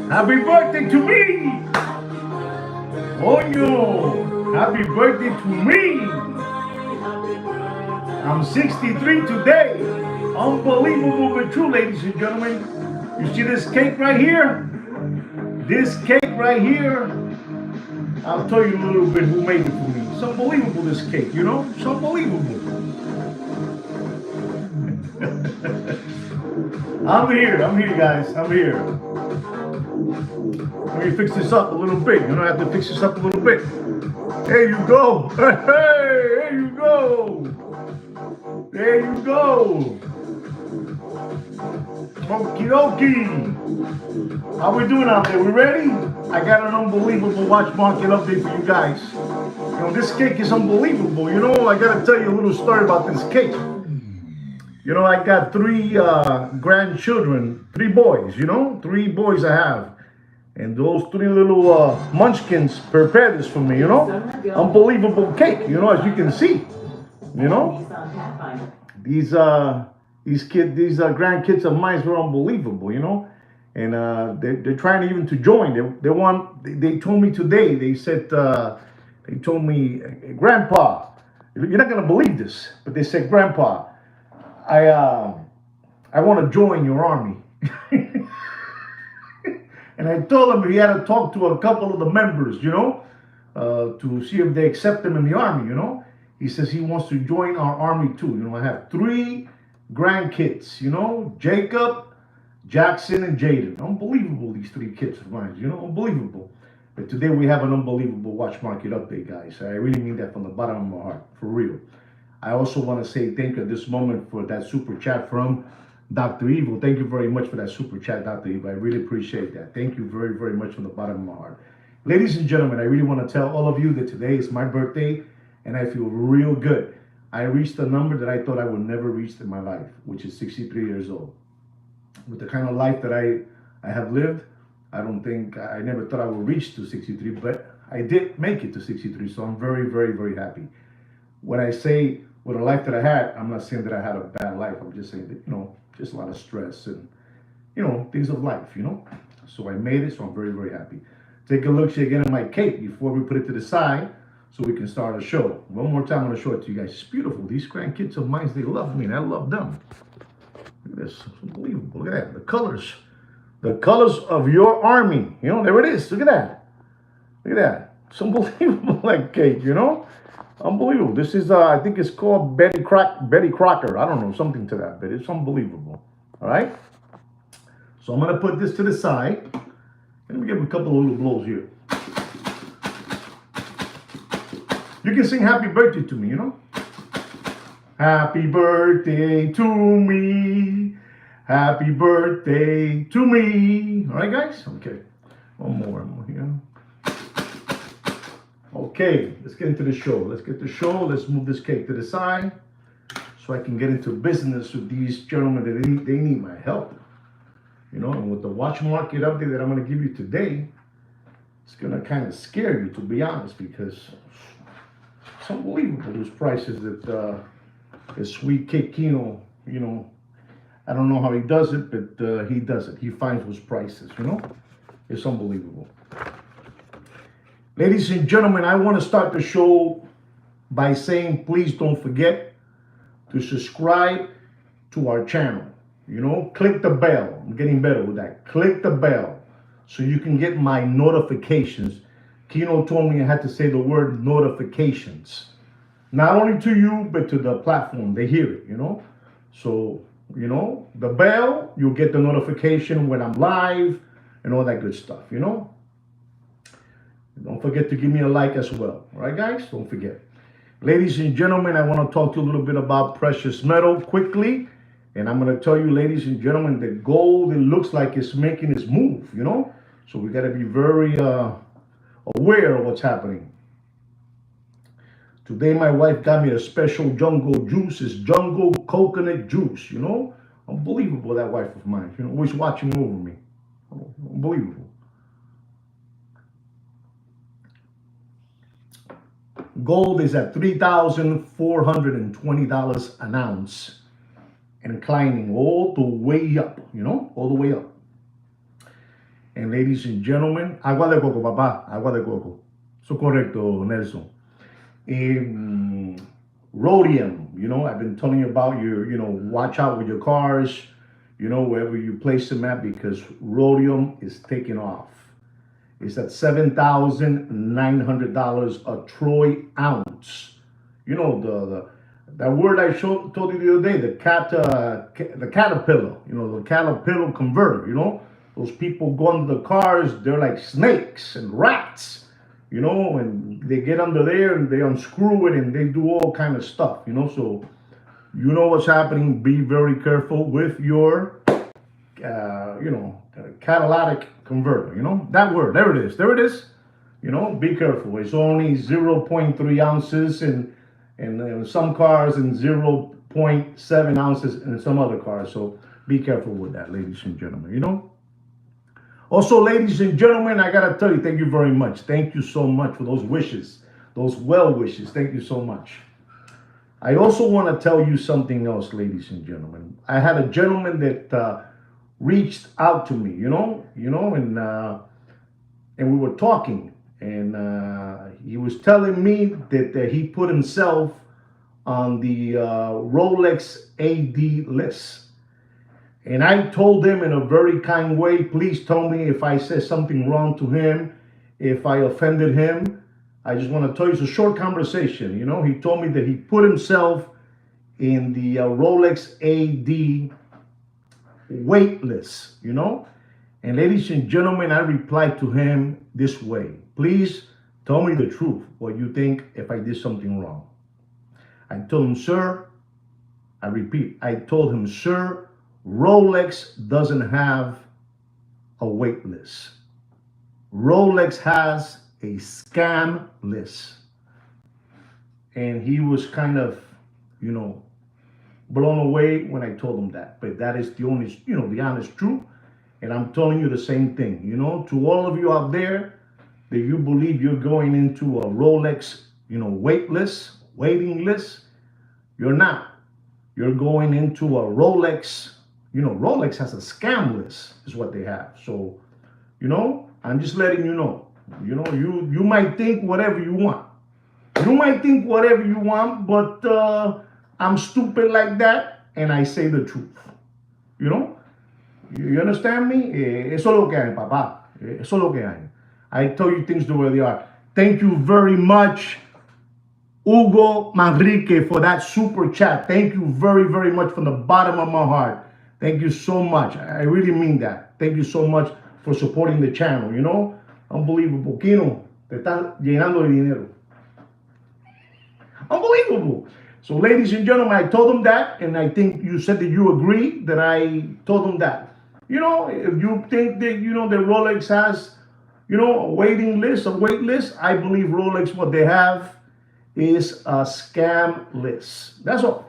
Happy birthday to me! Oh no! Happy birthday to me! I'm 63 today. Unbelievable but true, ladies and gentlemen. You see this cake right here? This cake right here, I'll tell you a little bit who made it for me. It's unbelievable, this cake, you know? It's unbelievable. I'm here, guys. I'm here. Let me fix this up a little bit. You know, I have to fix this up a little bit. There you go. Hey, there you go. There you go. Okie dokie. How we doing out there? We ready? I got an unbelievable watch market update for you guys. You know, this cake is unbelievable. You know, I got to tell you a little story about this cake. You know, I got three grandchildren, three boys, you know, three boys I have. And those three little munchkins prepared this for me, you know. Unbelievable cake, you know, as you can see. You know, these grandkids of mine were unbelievable, you know. And they're trying even to join. They told me today, they told me, Grandpa, you're not gonna believe this, but they said, Grandpa, I want to join your army. And I told him he had to talk to a couple of the members, you know, to see if they accept him in the army, you know. He says he wants to join our army too. You know, I have three grandkids, you know, Jacob, Jackson, and Jaden. Unbelievable, these three kids of mine, you know, unbelievable. But today we have an unbelievable watch market update, guys. I really mean that from the bottom of my heart, for real. I also want to say thank you at this moment for that super chat from Dr. Evil. Thank you very much for that super chat, Dr. Evil. I really appreciate that. Thank you very, very much from the bottom of my heart. Ladies and gentlemen, I really want to tell all of you that today is my birthday and I feel real good. I reached a number that I thought I would never reach in my life, which is 63 years old. With the kind of life that I have lived, I never thought I would reach to 63, but I did make it to 63, so I'm very, very, very happy. When I say with the life that I had, I'm not saying that I had a bad life. I'm just saying that, you know, just a lot of stress and, you know, things of life, you know. So I made it, so I'm very, very happy. Take a look again at my cake before we put it to the side so we can start a show. One more time, I'm going to show it to you guys. It's beautiful. These grandkids of mine, they love me and I love them. Look at this. It's unbelievable. Look at that. The colors of your army. You know, there it is. Look at that. Look at that. It's unbelievable, like cake, you know. Unbelievable. This is, I think it's called Betty Crocker. I don't know, something to that, but it's unbelievable. All right. So I'm going to put this to the side. Let me give a couple of little blows here. You can sing happy birthday to me, you know. Happy birthday to me. Happy birthday to me. All right, guys? Okay. One more here. Okay, let's get into the show. Let's get the show. Let's move this cake to the side so I can get into business with these gentlemen that they need my help. You know, and with the watch market update that I'm going to give you today, it's going to kind of scare you, to be honest, because it's unbelievable, those prices that this sweet cake Kino, you know, I don't know how he does it, but he does it. He finds those prices, you know. It's unbelievable. Ladies and gentlemen, I want to start the show by saying, please don't forget to subscribe to our channel. You know, click the bell. I'm getting better with that. Click the bell so you can get my notifications. Kino told me I had to say the word notifications. Not only to you, but to the platform. They hear it, you know. So, you know, the bell, you'll get the notification when I'm live and all that good stuff, you know. Don't forget to give me a like as well. All right, guys? Don't forget. Ladies and gentlemen, I want to talk to you a little bit about precious metal quickly. And I'm going to tell you, ladies and gentlemen, that gold, it looks like it's making its move, you know? So we got to be very aware of what's happening. Today, my wife got me a special jungle juice. It's jungle coconut juice, you know? Unbelievable, that wife of mine. You know, always watching over me. Unbelievable. Gold is at $3,420 an ounce and climbing all the way up, you know, all the way up. And ladies and gentlemen, agua de coco, papá, agua de coco. So correcto, Nelson. Rhodium, I've been telling you about watch out with your cars, wherever you place them at, because rhodium is taking off. It's at $7,900 a troy ounce. That word I told you the other day, the caterpillar, the caterpillar converter, those people go under the cars, they're like snakes and rats, and they get under there and they unscrew it and they do all kind of stuff, so you know what's happening. Be very careful with your, catalytic converter, that word, there it is, be careful. It's only 0.3 ounces in some cars and 0.7 ounces in some other cars. So be careful with that, ladies and gentlemen, Also, ladies and gentlemen, I got to tell you, thank you very much. Thank you so much for those wishes, those well wishes. Thank you so much. I also want to tell you something else, ladies and gentlemen. I had a gentleman that reached out to me, and we were talking, and he was telling me that he put himself on the Rolex AD list. And I told him in a very kind way, please tell me if I said something wrong to him, if I offended him. I just want to tell you, it's a short conversation. He told me that he put himself in the Rolex AD wait list, And ladies and gentlemen, I replied to him this way. Please tell me the truth, what you think if I did something wrong. I told him, sir, I repeat, I told him, sir, Rolex doesn't have a wait list. Rolex has a scam list. And he was kind of, blown away when I told him that. But that is the only, the honest truth. And I'm telling you the same thing, to all of you out there that you believe you're going into a Rolex, waiting list. You're not. You're going into a Rolex. Rolex has a scam list, is what they have. So, I'm just letting you know. You might think whatever you want. But I'm stupid like that, and I say the truth. You understand me? Eso es lo que hay, papá. Eso es lo que hay. I tell you things the way they are. Thank you very much, Hugo Manrique, for that super chat. Thank you very, very much from the bottom of my heart. Thank you so much. I really mean that. Thank you so much for supporting the channel, Unbelievable. Kino, te estás llenando de dinero. Unbelievable. So, ladies and gentlemen, I told them that, and I think you said that you agree that I told them that. If you think that, that Rolex has, a wait list, I believe Rolex, what they have is a scam list. That's all.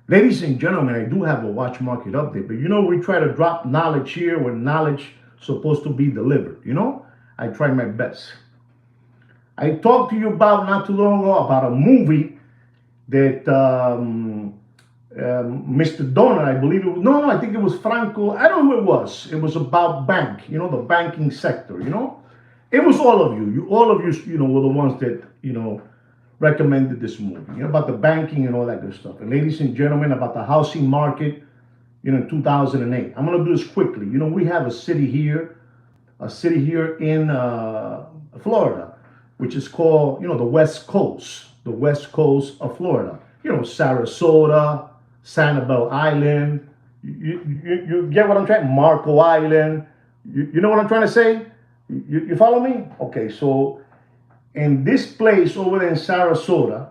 Ladies and gentlemen, I do have a watch market update, but we try to drop knowledge here when knowledge is supposed to be delivered. I try my best. I talked to you not too long ago about a movie that Mr. Donner, I believe it was, no, I think it was Franco, I don't know who it was. It was about bank, the banking sector, It was all of you. All of you, were the ones that, recommended this movie, about the banking and all that good stuff. And ladies and gentlemen, about the housing market, in 2008. I'm going to do this quickly. We have a city here in Florida, which is called, the West Coast of Florida. Sarasota, Sanibel Island. You get what I'm trying? Marco Island. You know what I'm trying to say? You follow me? Okay, so in this place over there in Sarasota,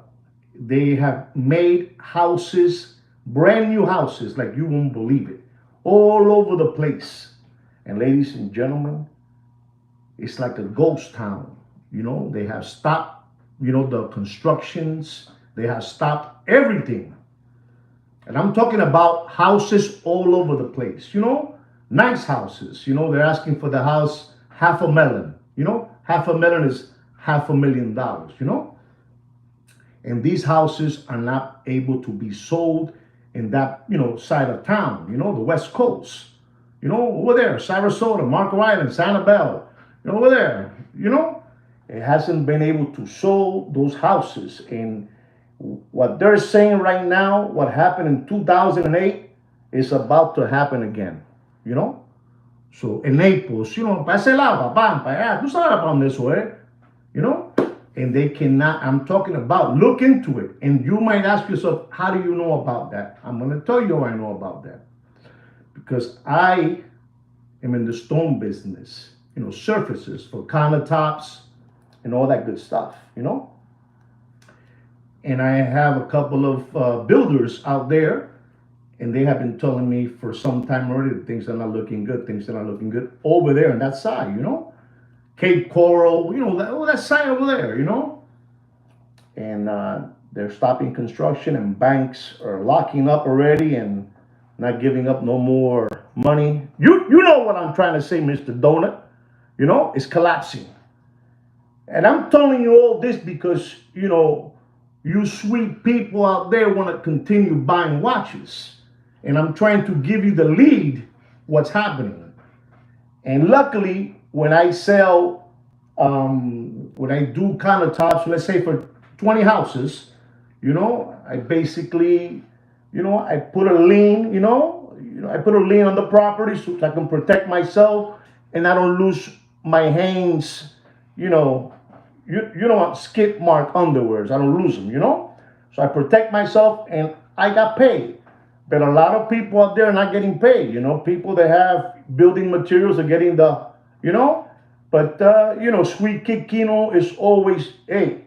they have made houses, brand new houses, like you won't believe it, all over the place. And ladies and gentlemen, it's like a ghost town. They have stopped, the constructions. They have stopped everything. And I'm talking about houses all over the place, nice houses. They're asking for the house $500,000. $500,000 is $500,000, And these houses are not able to be sold in that, side of town, the West Coast. You know, over there, Sarasota, Marco Island, Sanibel, you know, over there, you know, it hasn't been able to sell those houses. And what they're saying right now, what happened in 2008, is about to happen again, you know. So in Naples, you know, para ese lado, para allá, tú sabes para dónde eso es, you know. And they cannot, I'm talking about, look into it. And you might ask yourself, how do you know about that? I'm going to tell you how I know about that. Because I am in the stone business, you know, surfaces for countertops and all that good stuff, you know. And I have a couple of builders out there, and they have been telling me for some time already that things are not looking good, things are not looking good over there on that side, you know. Cape Coral, you know, that side over there, you know. And they're stopping construction, and banks are locking up already and not giving up no more money. You know what I'm trying to say, Mr. Donut. You know, it's collapsing. And I'm telling you all this because, you know, you sweet people out there want to continue buying watches. And I'm trying to give you the lead what's happening. And luckily, when I sell, when I do countertops, let's say for 20 houses, you know, I basically, you know, I put a lien, I put a lien on the property so I can protect myself and I don't lose my hands, you know what, skid mark underwears. I don't lose them, you know? So I protect myself and I got paid. But a lot of people out there are not getting paid, you know? People that have building materials are getting the, you know? But, Sweet Kikino is always, hey,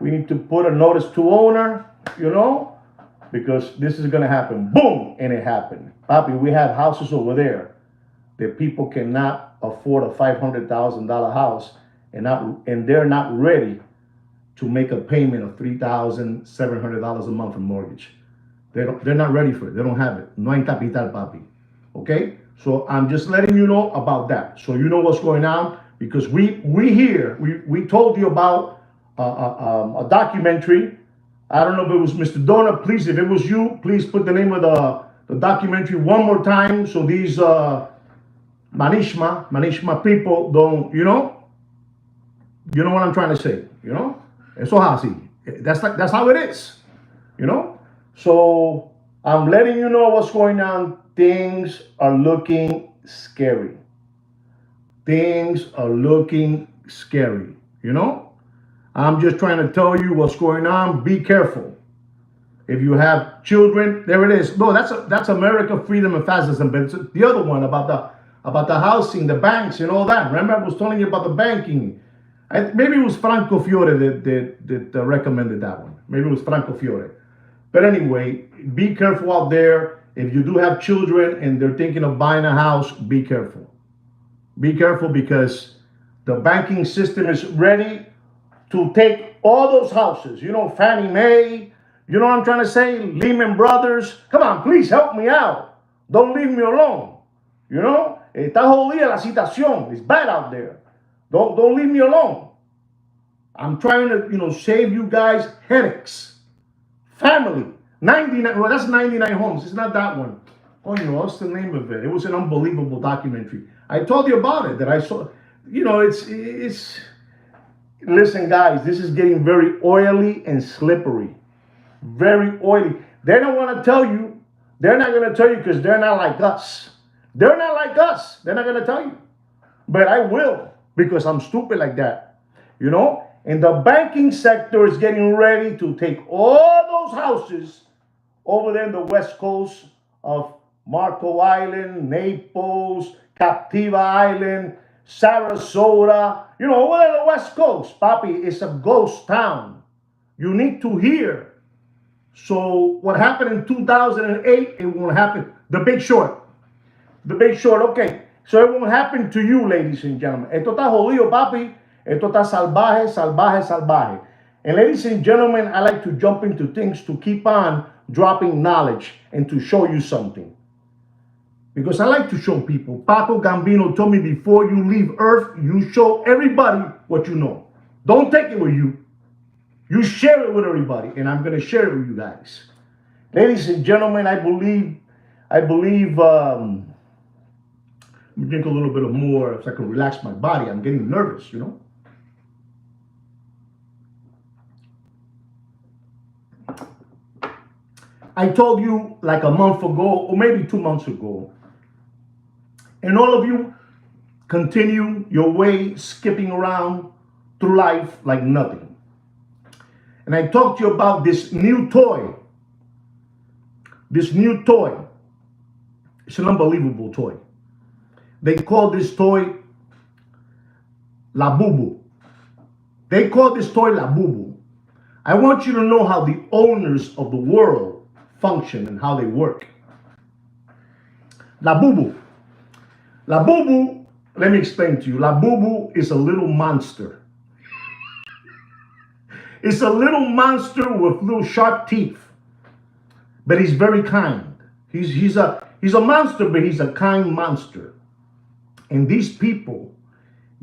we need to put a notice to owner, you know? Because this is going to happen. Boom! And it happened. Papi, we have houses over there that people cannot afford a $500,000 house and they're not ready to make a payment of $3,700 a month in mortgage. They're not ready for it. They don't have it. No hay capital, papi. Okay? So I'm just letting you know about that. So you know what's going on because we told you about a documentary. I don't know if it was Mr. Donut. Please, if it was you, please put the name of the documentary one more time so these Manishma people don't, you know what I'm trying to say, you know? Eso es así. That's how it is, you know? So I'm letting you know what's going on. Things are looking scary. Things are looking scary, you know? I'm just trying to tell you what's going on. Be careful. If you have children, there it is. No, that's America, freedom, and fascism. But it's the other one about the housing, the banks, and all that. Remember, I was telling you about the banking. Maybe it was Franco Fiore that recommended that one. Maybe it was Franco Fiore. But anyway, be careful out there. If you do have children and they're thinking of buying a house, be careful. Be careful because the banking system is ready to take all those houses. You know, Fannie Mae. You know what I'm trying to say? Lehman Brothers. Come on, please help me out. Don't leave me alone. You know? Está jodida la situación. It's bad out there. Don't leave me alone. I'm trying to, save you guys headaches. Family. 99, well, that's 99 homes. It's not that one. Oh, what's the name of it? It was an unbelievable documentary. I told you about it, that I saw, it's, listen, guys, this is getting very oily and slippery. Very oily. They don't want to tell you. They're not going to tell you because they're not like us. They're not like us. They're not going to tell you. But I will because I'm stupid like that. And the banking sector is getting ready to take all those houses over there in the west coast of Marco Island, Naples, Captiva Island, Sarasota, over there on the west coast. Papi, it's a ghost town. You need to hear. So what happened in 2008, it won't happen. The Big Short. The Big Short, okay. So it won't happen to you, ladies and gentlemen. Esto está jodido, papi. Esto está salvaje, salvaje, salvaje. And ladies and gentlemen, I like to jump into things to keep on dropping knowledge and to show you something. Because I like to show people. Paco Gambino told me before you leave Earth, you show everybody what you know. Don't take it with you. You share it with everybody. And I'm going to share it with you guys. Ladies and gentlemen, I believe me drink a little bit of more so I can relax my body. I'm getting nervous, you know. I told you like a month ago, or maybe 2 months ago, and all of you continue your way skipping around through life like nothing. And I talked to you about this new toy. This new toy. It's an unbelievable toy. They call this toy La Bubu. They call this toy La Bubu. I want you to know how the owners of the world function and how they work. La Bubu. La Bubu, let me explain to you. La Bubu is a little monster. It's a little monster with little sharp teeth. But he's very kind. He's a monster, but he's a kind monster. And these people,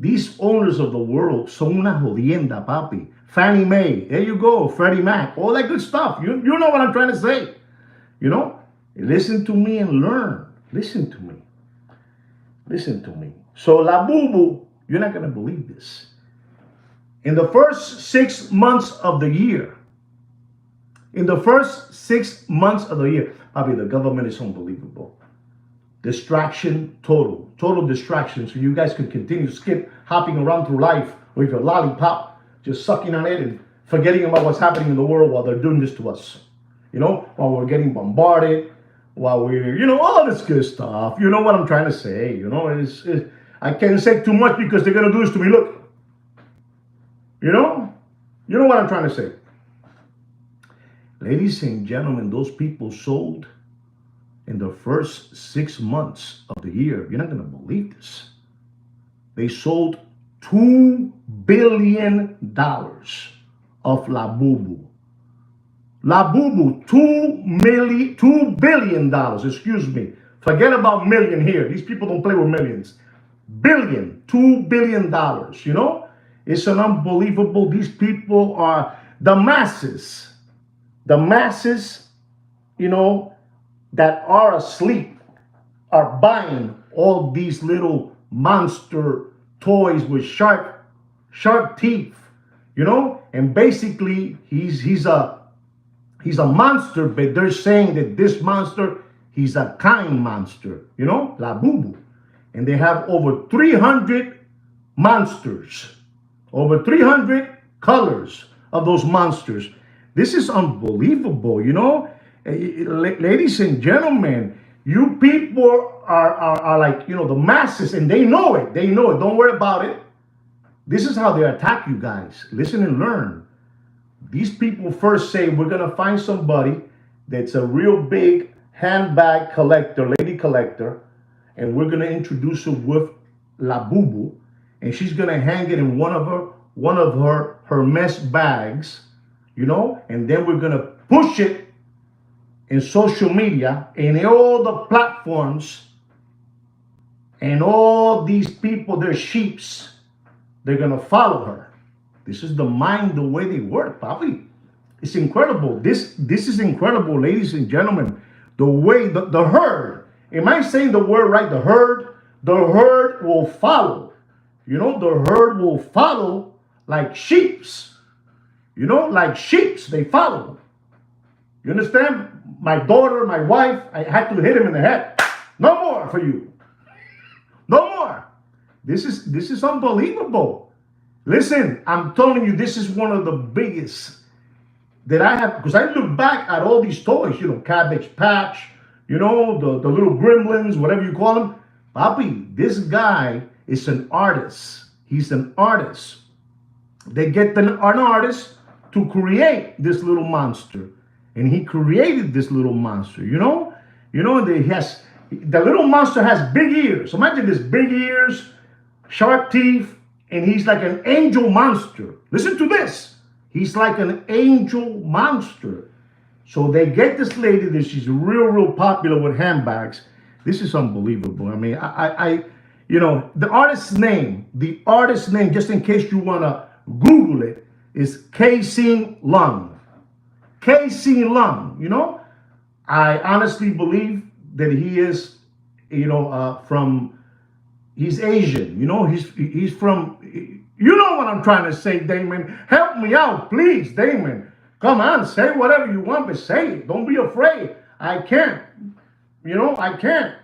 these owners of the world, son una jodienda, papi. Fannie Mae, there you go, Freddie Mac, all that good stuff. You know what I'm trying to say. You know, listen to me and learn. Listen to me. Listen to me. So La Bubu, you're not going to believe this. In the first 6 months of the year, Bobby, the government is unbelievable. Distraction, total distraction. So you guys can continue hopping around through life with your lollipop, just sucking on it and forgetting about what's happening in the world while they're doing this to us. You know, while we're getting bombarded, while we're, you know, all this good stuff. You know what I'm trying to say. You know, I can't say too much because they're going to do this to me. Look, you know what I'm trying to say. Ladies and gentlemen, those people sold in the first 6 months of the year. You're not going to believe this. They sold $2 billion of La Bubu. La Bubu, $2 billion, excuse me. Forget about million here. These people don't play with millions. $2 billion, you know? It's an unbelievable, these people are, the masses, you know, that are asleep are buying all these little monster toys with sharp teeth, you know? And basically, he's a monster, but they're saying that this monster, he's a kind monster, you know, La Bubu. And they have over 300 monsters, over 300 colors of those monsters. This is unbelievable, you know. Ladies and gentlemen, you people are like, you know, the masses, and they know it. They know it. Don't worry about it. This is how they attack you guys. Listen and learn. These people first say, we're going to find somebody that's a real big handbag collector, lady collector, and we're going to introduce her with La Bubu, and she's going to hang it in one of her Hermes bags, you know, and then we're going to push it in social media, in all the platforms, and all these people, they're sheeps, they're going to follow her. This is the mind, the way they work, Bobby. It's incredible. This is incredible, ladies and gentlemen. The way, the herd, am I saying the word right? The herd will follow. You know, the herd will follow like sheeps. You know, like sheeps, they follow. You understand? My daughter, my wife, I had to hit him in the head. No more for you. No more. This is unbelievable. Listen, I'm telling you, this is one of the biggest that I have, because I look back at all these toys, you know, Cabbage Patch, you know, the little gremlins, whatever you call them. Papi, this guy is an artist. He's an artist. They get an artist to create this little monster. And he created this little monster, you know? You know, the little monster has big ears. Imagine this, big ears, sharp teeth, and he's like an angel monster. Listen to this. He's like an angel monster. So they get this lady that she's real popular with handbags. This is unbelievable. I mean, I you know, the artist's name, just in case you want to Google it, is K-Sing Lung. K-Sing Lung, you know? I honestly believe that he is, you know, from He's Asian, you know, he's from, you know what I'm trying to say, Damon. Help me out, please, Damon. Come on, say whatever you want, but say it. Don't be afraid. I can't. You know, I can't.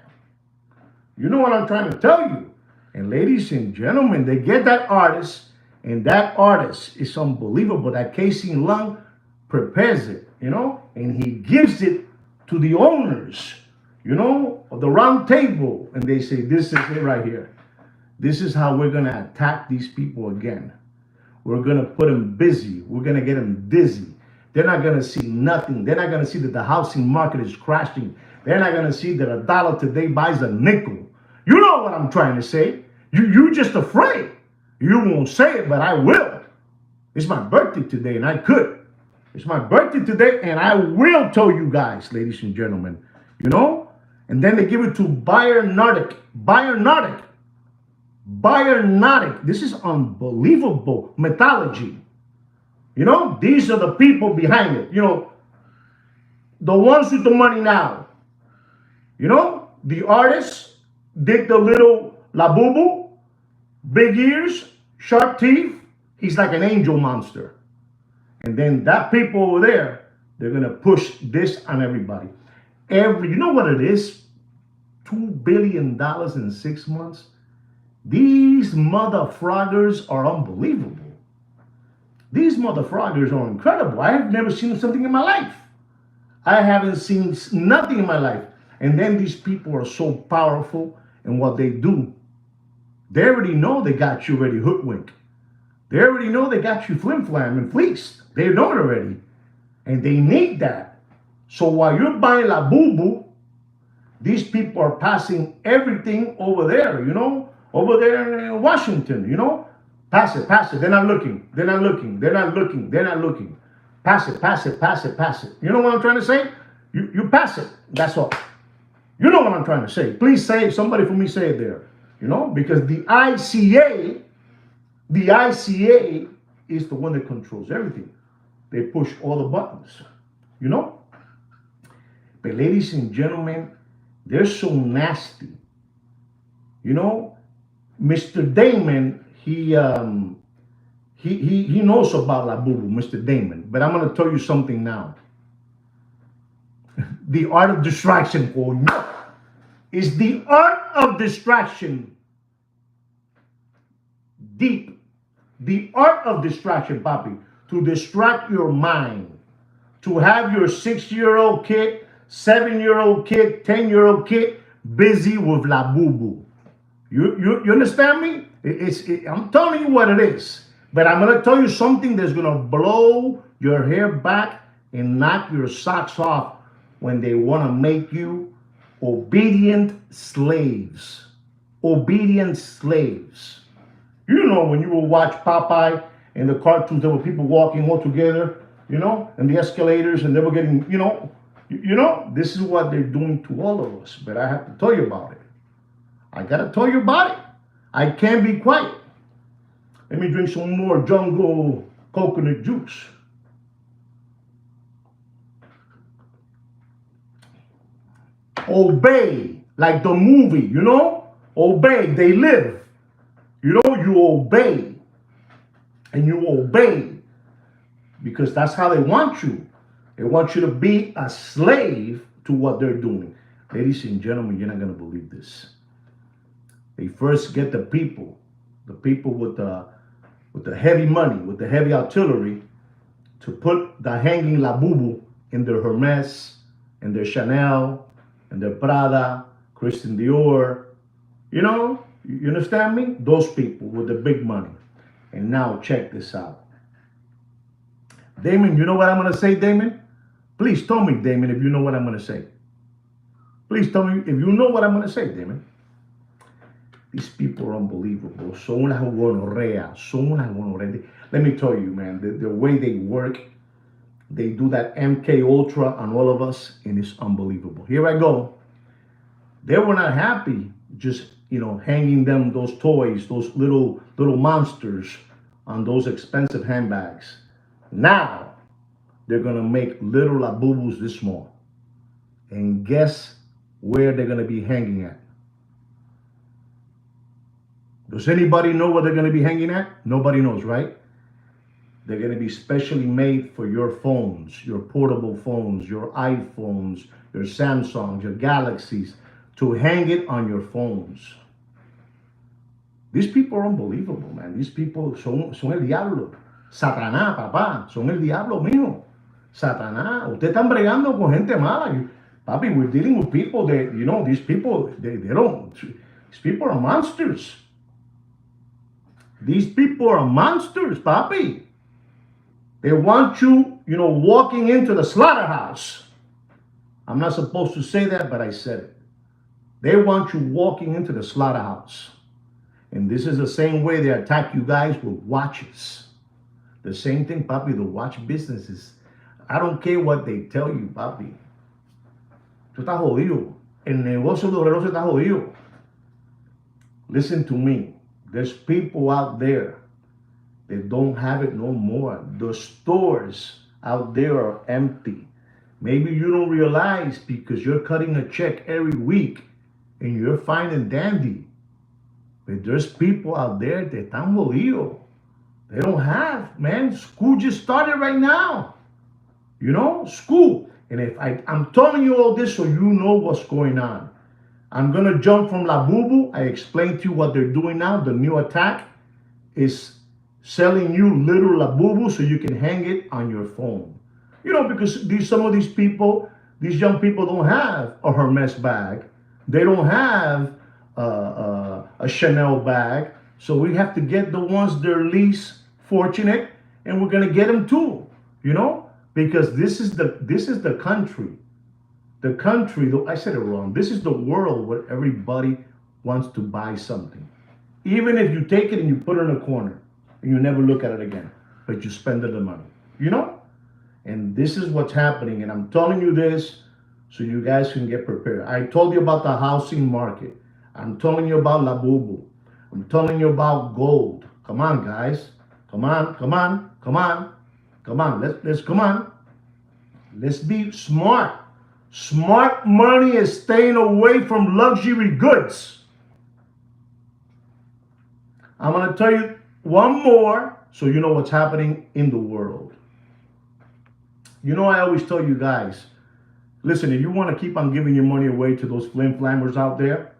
You know what I'm trying to tell you. And ladies and gentlemen, they get that artist, and that artist is unbelievable. That Casey Lung prepares it, you know, and he gives it to the owners, you know, of the round table. And they say, this is it right here. This is how we're going to attack these people again. We're going to put them busy. We're going to get them dizzy. They're not going to see nothing. They're not going to see that the housing market is crashing. They're not going to see that a dollar today buys a nickel. You know what I'm trying to say. You just afraid. You won't say it, but I will. It's my birthday today, and I could. It's my birthday today, and I will tell you guys, ladies and gentlemen. You know? And then they give it to Bionautic. This is unbelievable mythology. You know, these are the people behind it. You know, the ones with the money now. You know, the artists did the little Labubu, big ears, sharp teeth. He's like an angel monster. And then that people over there, they're going to push this on everybody. You know what it is? $2 billion in 6 months. These motherfroggers are unbelievable. These motherfroggers are incredible. I have never seen something in my life. I haven't seen nothing in my life. And then these people are so powerful in what they do. They already know they got you already hoodwinked. They already know they got you flim-flam and fleeced. They know it already. And they need that. So while you're buying La Boo, these people are passing everything over there, you know, over there in Washington, you know. Pass it. They're not looking. Pass it. You know what I'm trying to say? You pass it. That's all. You know what I'm trying to say. Please say it. Somebody for me say it there. You know, because the ICA is the one that controls everything. They push all the buttons. You know? But ladies and gentlemen, they're so nasty. You know, Mr. Damon, he knows about La Boo, Mr. Damon. But I'm going to tell you something now. The art of distraction, is the art of distraction. Deep. The art of distraction, Papi. To distract your mind. To have your 6-year-old kid, 7-year-old kid, 10-year-old kid busy with La Boo. You understand me? I'm telling you what it is. But I'm going to tell you something that's going to blow your hair back and knock your socks off when they want to make you obedient slaves. Obedient slaves. You know, when you will watch Popeye and the cartoons, there were people walking all together, you know, and the escalators, and they were getting, you know, this is what they're doing to all of us. But I have to tell you about it. I got to tell you about it. I can't be quiet. Let me drink some more jungle coconut juice. Obey, like the movie, you know? Obey, they live. You know, you obey. And you obey. Because that's how they want you. They want you to be a slave to what they're doing. Ladies and gentlemen, you're not going to believe this. They first get the people with the heavy money, with the heavy artillery, to put the hanging La Boo in their Hermes, and their Chanel, and their Prada, Christian Dior. You know, you understand me? Those people with the big money. And now check this out. Damon, you know what I'm going to say, Damon? Please tell me, Damon, if you know what I'm going to say. Please tell me if you know what I'm going to say, Damon. These people are unbelievable. Son una gonorrea. Let me tell you, man, the way they work, they do that MK Ultra on all of us, and it's unbelievable. Here I go. They were not happy just, you know, hanging them those toys, those little monsters on those expensive handbags. Now, they're going to make little La Boo-Boos this small. And guess where they're going to be hanging at? Does anybody know where they're going to be hanging at? Nobody knows, right? They're going to be specially made for your phones, your portable phones, your iPhones, your Samsungs, your Galaxies, to hang it on your phones. These people are unbelievable, man. These people son el diablo. Satanás, papá. Son el diablo, mijo. Satanás. Ustedes están bregando con gente mala. Papi, we're dealing with people that, these people, they don't, these people are monsters. These people are monsters, papi. They want you, walking into the slaughterhouse. I'm not supposed to say that, but I said it. They want you walking into the slaughterhouse. And this is the same way they attack you guys with watches. The same thing, papi, the watch businesses. I don't care what they tell you, papi. Tú estás jodido. El negocio de los relojes está jodido. Listen to me. There's people out there that don't have it no more. The stores out there are empty. Maybe you don't realize because you're cutting a check every week and you're fine and dandy. But there's people out there that están jodidos. They don't have, man. School just started right now. School. And if I'm telling you all this so you know what's going on. I'm going to jump from La Bubu. I explained to you what they're doing now. The new attack is selling you little La Bubu so you can hang it on your phone. Because some of these people, these young people don't have a Hermes bag. They don't have a Chanel bag. So we have to get the ones that are least fortunate, and we're going to get them too, because this is the country. The country, though I said it wrong, this is the world where everybody wants to buy something. Even if you take it and you put it in a corner and you never look at it again, but you spend the money, And this is what's happening. And I'm telling you this so you guys can get prepared. I told you about the housing market. I'm telling you about La Bubu. I'm telling you about gold. Come on, guys. Come on, come on, come on. Come on, let's come on. Let's be smart. Smart money is staying away from luxury goods. I'm going to tell you one more so you know what's happening in the world. I always tell you guys, listen, if you want to keep on giving your money away to those flim-flammers out there,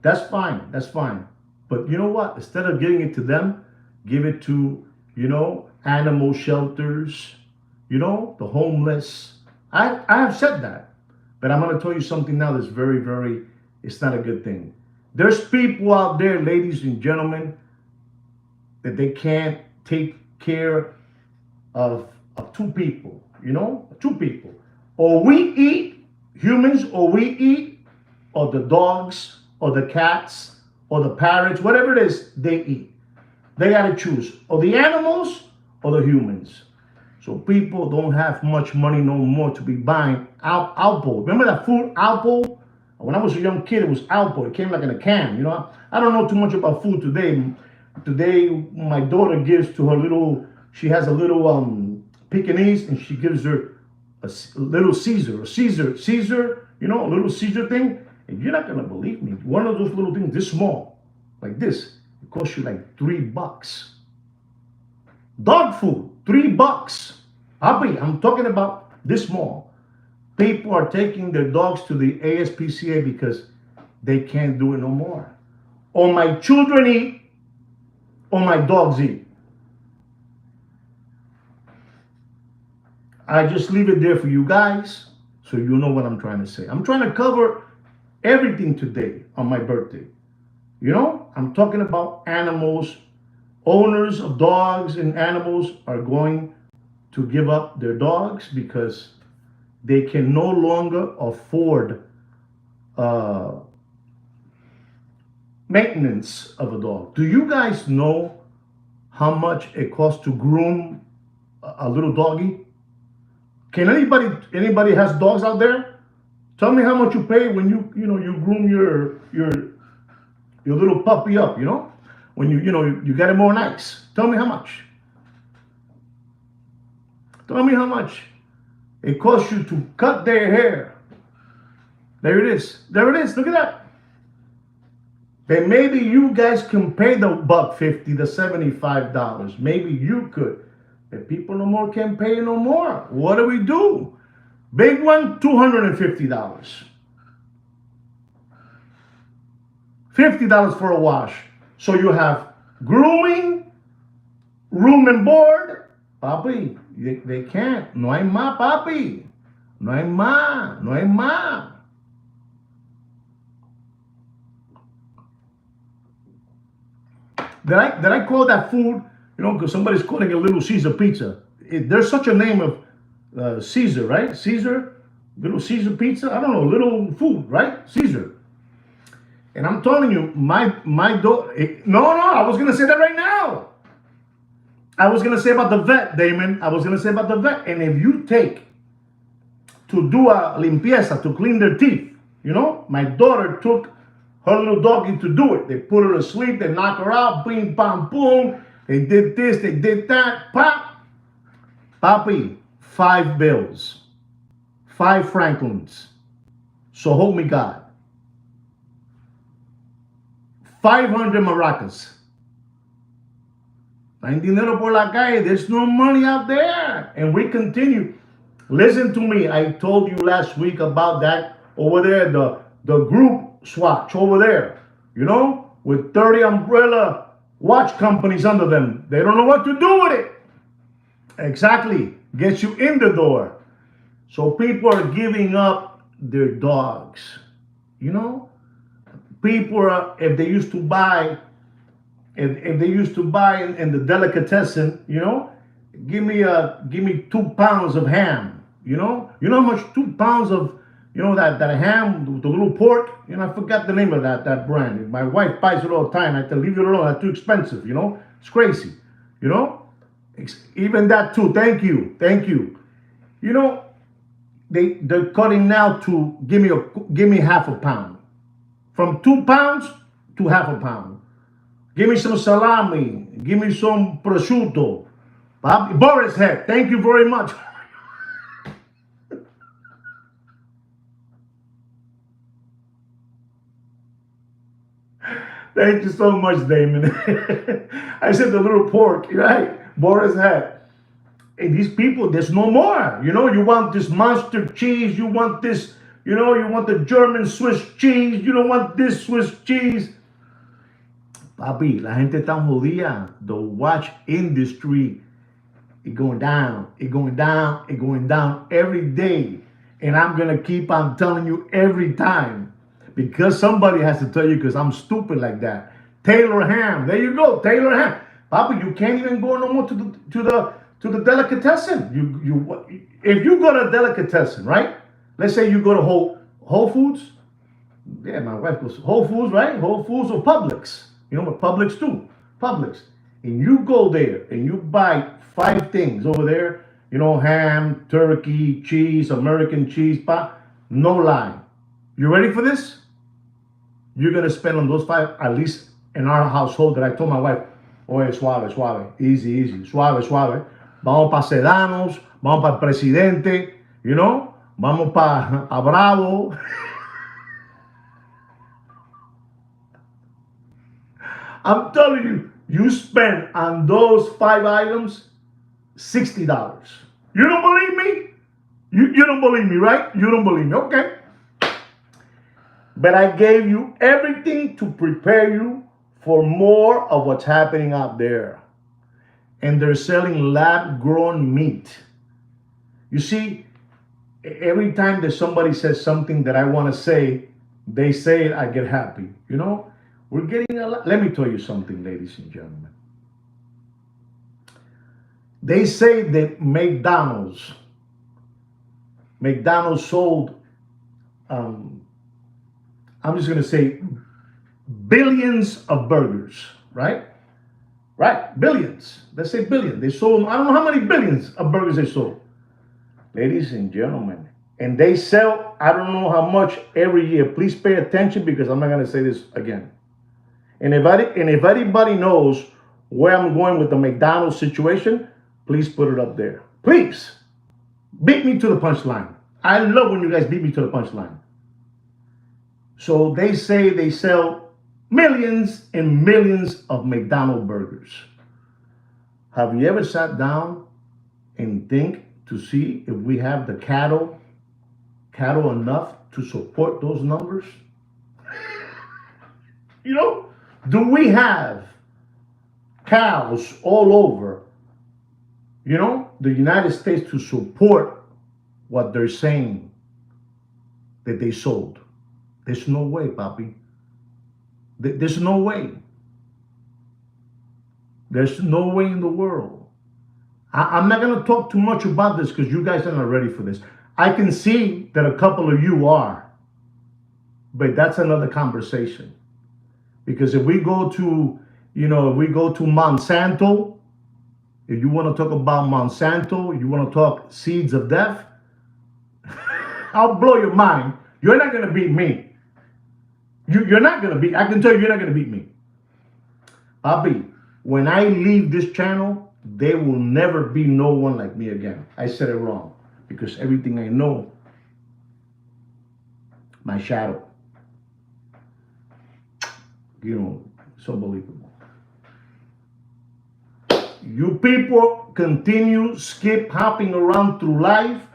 that's fine. That's fine. But you know what? Instead of giving it to them, give it to, animal shelters, the homeless. I have said that. But I'm going to tell you something now that's very, very, it's not a good thing. There's people out there, ladies and gentlemen, that they can't take care of two people, two people. Or we eat, humans, or we eat, or the dogs, or the cats, or the parrots, whatever it is, they eat. They got to choose, or the animals, or the humans. So people don't have much money no more to be buying Alpo. Remember that food, Alpo? When I was a young kid, it was Alpo. It came like in a can, I don't know too much about food today. Today, my daughter gives to her little, she has a little Pekingese, and she gives her a little Caesar, a little Caesar thing. And you're not going to believe me. One of those little things this small, like this, it costs you like $3. Dog food, $3. I'm talking about this small. People are taking their dogs to the ASPCA because they can't do it no more. Or my children eat, or my dogs eat. I just leave it there for you guys so you know what I'm trying to say. I'm trying to cover everything today on my birthday. I'm talking about animals. Owners of dogs and animals are going to give up their dogs because they can no longer afford maintenance of a dog. Do you guys know how much it costs to groom a little doggy? Can anybody has dogs out there? Tell me how much you pay when you groom your little puppy up, when you get him all nice. Tell me how much. Tell me how much it costs you to cut their hair. There it is. There it is. Look at that. Then maybe you guys can pay the $1.50, the $75. Maybe you could. But people no more can pay no more. What do we do? Big one, $250. $50 for a wash. So you have grooming, room and board. Papi, they can't. No hay más, papi. No hay más. No hay más. Did I call that food? You know, because somebody's calling it Little Caesar pizza. There's such a name of Caesar, right? Caesar, Little Caesar pizza. I don't know, little food, right? Caesar. And I'm telling you, my daughter. No, I was gonna say that right now. I was gonna say about the vet, Damon. I was gonna say about the vet. And if you take to do a limpieza, to clean their teeth, you know, my daughter took her little doggy to do it. They put her to sleep, they knock her out, bing, bam, boom. They did this, they did that, pop. Papi, 5 bills, 5 Franklins. So help me God. 500 maracas. No hay dinero por la calle. There's no money out there. And we continue. Listen to me. I told you last week about that over there, the group swatch over there, you know, with 30 umbrella watch companies under them. They don't know what to do with it. Exactly. Gets you in the door. So people are giving up their dogs, you know. People are, if they used to buy in the delicatessen, you know, give me 2 pounds of ham, you know how much 2 pounds of, you know, that ham, the little pork, you know, I forgot the name of that brand. My wife buys it all the time. I have to leave it alone. That's too expensive, you know. It's crazy, you know. Even that too. Thank you. You know, they're cutting now to give me half a pound, from 2 pounds to half a pound. Give me some salami. Give me some prosciutto. Boris head. Thank you very much. Thank you so much, Damon. I said the little pork, right? Boris head. And these people, there's no more. You know, you want this monster cheese. You want this, you know, you want the German Swiss cheese. You don't want this Swiss cheese. Papi, la gente tan jodida. The watch industry is going down. It's going down. It's going down every day. And I'm going to keep on telling you every time. Because somebody has to tell you, because I'm stupid like that. Taylor ham. There you go. Taylor ham. Papi, you can't even go no more to the delicatessen. If you go to delicatessen, right? Let's say you go to Whole Foods. Yeah, my wife goes Whole Foods, right? Whole Foods or Publix. You know what Publix too? Publix. And you go there and you buy 5 things over there. You know, ham, turkey, cheese, American cheese, no lie. You ready for this? You're going to spend on those 5, at least in our household, that I told my wife, oye, suave, easy, suave. Vamos para Sedanos, vamos para el Presidente, you know, vamos para Bravo. I'm telling you, you spend on those 5 items $60. You don't believe me? You don't believe me, right? You don't believe me. Okay. But I gave you everything to prepare you for more of what's happening out there. And they're selling lab-grown meat. You see, every time that somebody says something that I want to say, they say it, I get happy. You know? We're getting a lot. Let me tell you something, ladies and gentlemen. They say that McDonald's sold, I'm just going to say, billions of burgers, right? Right, billions. Let's say billion. They sold, I don't know how many billions of burgers they sold. Ladies and gentlemen, and they sell, I don't know how much every year. Please pay attention, because I'm not going to say this again. And if anybody knows where I'm going with the McDonald's situation, please put it up there. Please. Beat me to the punchline. I love when you guys beat me to the punchline. So they say they sell millions and millions of McDonald's burgers. Have you ever sat down and think to see if we have the cattle enough to support those numbers? You know, do we have cows all over, you know, the United States to support what they're saying that they sold? There's no way, Papi. There's no way. There's no way in the world. I'm not going to talk too much about this because you guys are not ready for this. I can see that a couple of you are, but that's another conversation. Because if we go to, you know, if we go to Monsanto, if you want to talk about Monsanto, you want to talk seeds of death, I'll blow your mind. You're not going to beat me. You're not going to beat, I can tell you, you're not going to beat me. Papi, when I leave this channel, there will never be no one like me again. I said it wrong because everything I know, my shadow, you know, it's unbelievable. You people continue skip hopping around through life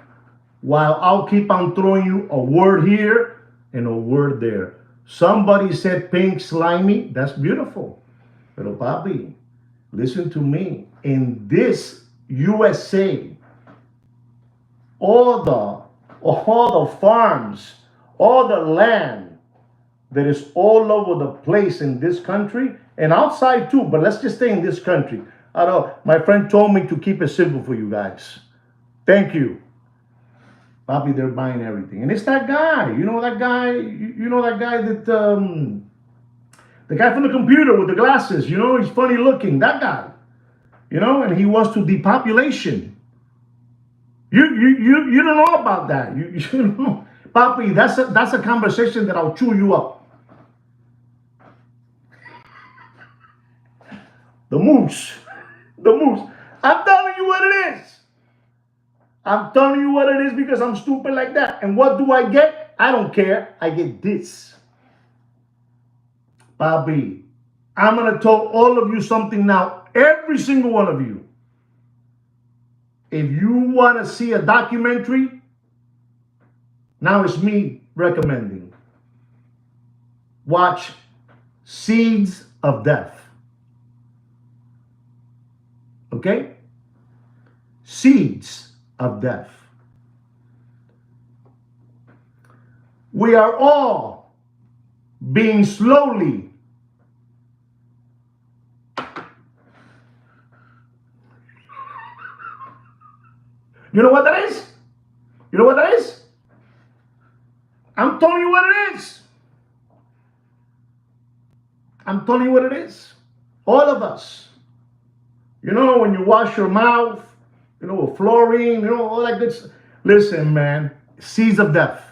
while I'll keep on throwing you a word here and a word there. Somebody said pink slimy. That's beautiful. Pero papi, listen to me. In this USA, all the farms, all the land that is all over the place in this country and outside too, but let's just stay in this country. I know my friend told me to keep it simple for you guys. Thank you. Papi, they're buying everything. And it's that guy, you know that guy, you know that guy that, the guy from the computer with the glasses, you know, he's funny looking, that guy, you know, and he wants to depopulation. You don't know about that. You don't know. Papi, that's a conversation that I'll chew you up. The moose. I'm telling you what it is. I'm telling you what it is because I'm stupid like that. And what do I get? I don't care. I get this. Papi, I'm going to tell all of you something now. Every single one of you. If you want to see a documentary, now it's me recommending. Watch Seeds of Death. Okay? Seeds of Death. We are all being slowly You know what that is? You know what that is? I'm telling you what it is. I'm telling you what it is. All of us. You know, when you wash your mouth, you know, with fluorine, you know, all that good stuff. Listen, man, seeds of death.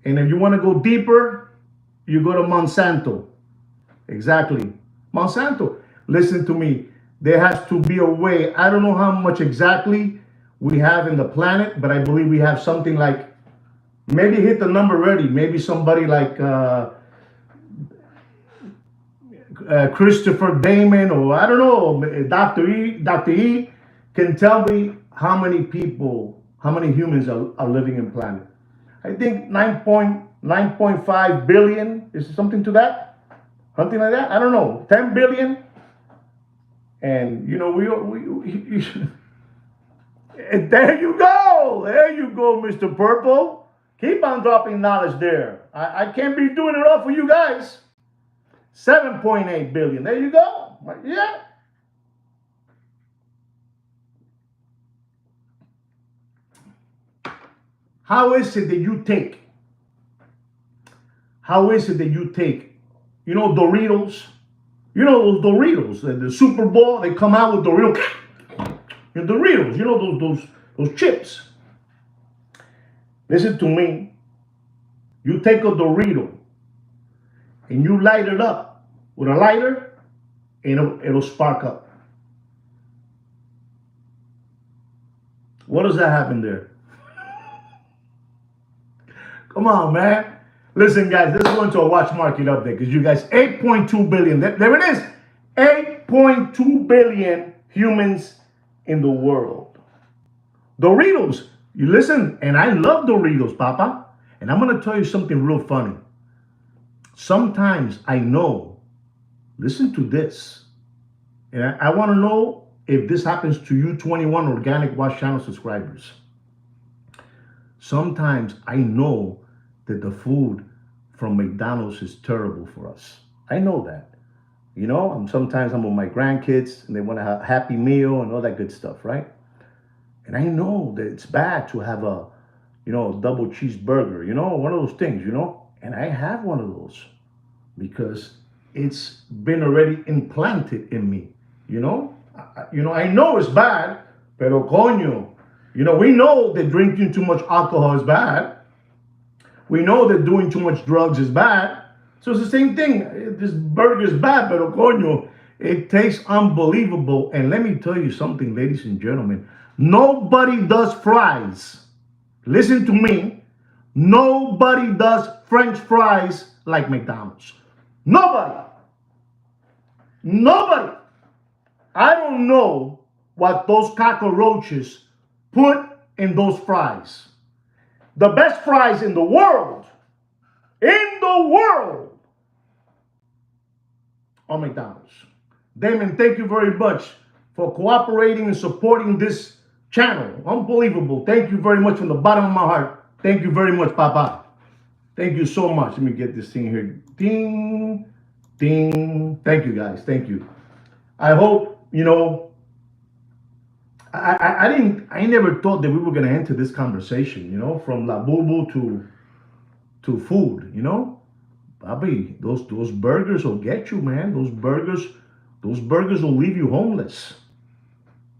And if you want to go deeper, you go to Monsanto. Exactly. Monsanto. Listen to me. There has to be a way. I don't know how much exactly we have in the planet, but I believe we have something like, maybe hit the number already. Maybe somebody like Christopher Damon, or I don't know, Dr. E can tell me how many people, how many humans are living in planet. I think 9.5 billion, is something to that? Something like that? I don't know. 10 billion? And, you know, and there you go. There you go, Mr. Purple. Keep on dropping knowledge there. I can't be doing it all for you guys. 7.8 billion. There you go. Yeah. How is it that you take? How is it that you take, you know, Doritos? You know those Doritos, the Super Bowl, they come out with Doritos. You know, Doritos, you know those chips. Listen to me. You take a Dorito and you light it up with a lighter, and it'll spark up. What does that happen there? Come on, man. Listen, guys, let's go into a watch market update because you guys, 8.2 billion. There it is. 8.2 billion humans in the world. Doritos. You listen, and I love Doritos, Papa. And I'm going to tell you something real funny. Sometimes I know, listen to this, and I want to know if this happens to you 21 Organic Watch Channel subscribers. Sometimes I know that the food from McDonald's is terrible for us. I know that. You know, sometimes I'm with my grandkids and they want to have a Happy Meal and all that good stuff, right? And I know that it's bad to have a, double cheeseburger, one of those things, And I have one of those because it's been already implanted in me, I know it's bad, pero coño, we know that drinking too much alcohol is bad. We know that doing too much drugs is bad. So it's the same thing. This burger is bad, pero coño, it tastes unbelievable. And let me tell you something, ladies and gentlemen. Nobody does fries. Listen to me. Nobody does French fries like McDonald's. Nobody. Nobody. I don't know what those cockroaches put in those fries. The best fries in the world, are McDonald's. Damon, thank you very much for cooperating and supporting this channel. Unbelievable. Thank you very much from the bottom of my heart. Thank you very much, Papa. Thank you so much. Let me get this thing here. Ding, ding. Thank you, guys. Thank you. I hope, I never thought that we were going to enter this conversation, from La Bubu to food, Bobby, those burgers will get you, man. Those burgers will leave you homeless.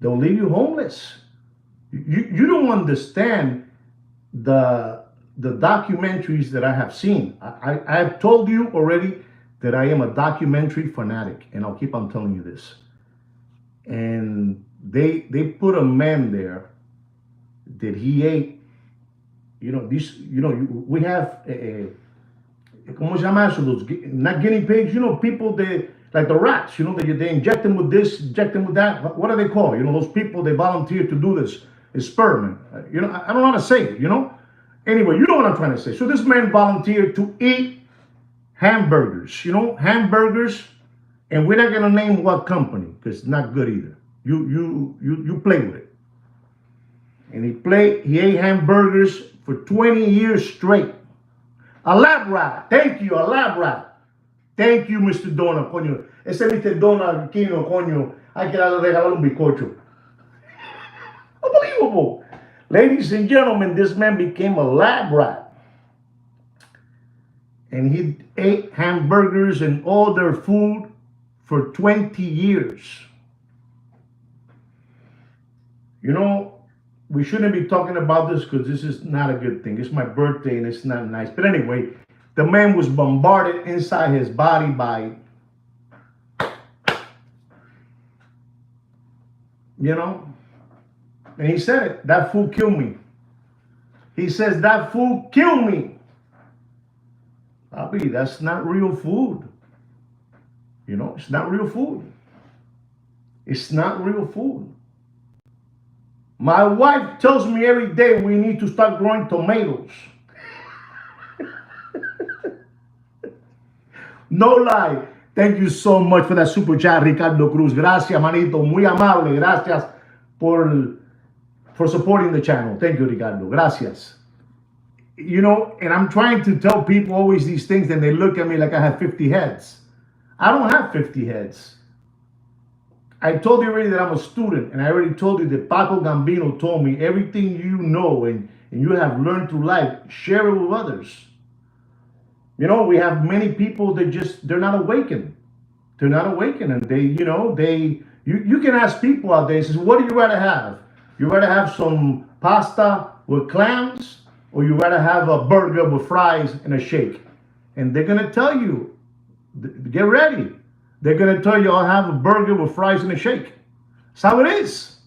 They'll leave you homeless. You don't understand the documentaries that I have seen. I've told you already that I am a documentary fanatic, and I'll keep on telling you this. And they put a man there that he ate. We have ¿cómo se llama eso? Those, not guinea pigs, people that, like the rats, they inject them with this, inject them with that. What are they called? Those people, they volunteer to do this experiment. I don't know how to say it, Anyway, you know what I'm trying to say. So this man volunteered to eat hamburgers, hamburgers, and we're not going to name what company because it's not good either. You play with it. And he ate hamburgers for 20 years straight. A lab rat. Thank you, a lab rat. Thank you, Mr. Dona, coño. Ese Mr. Dona, Kino, coño. Hay que regalar un bizcocho. Unbelievable. Ladies and gentlemen, this man became a lab rat. And he ate hamburgers and all their food for 20 years. We shouldn't be talking about this because this is not a good thing. It's my birthday and it's not nice. But anyway, the man was bombarded inside his body by, and he said it, that food killed me. He says, that food killed me. Bobby, that's not real food. It's not real food. It's not real food. My wife tells me every day we need to start growing tomatoes. No lie. Thank you so much for that super chat, Ricardo Cruz. Gracias, manito. Muy amable. Gracias for supporting the channel. Thank you, Ricardo. Gracias. And I'm trying to tell people always these things, and they look at me like I have 50 heads. I don't have 50 heads. I told you already that I'm a student, and I already told you that Paco Gambino told me everything you know and you have learned through life, share it with others. We have many people that they're not awakened. They're not awakened, and you can ask people out there, says, what do you rather have? You rather have some pasta with clams, or you rather have a burger with fries and a shake? And they're going to tell you, get ready. They're going to tell you, I'll have a burger with fries and a shake. That's how it is.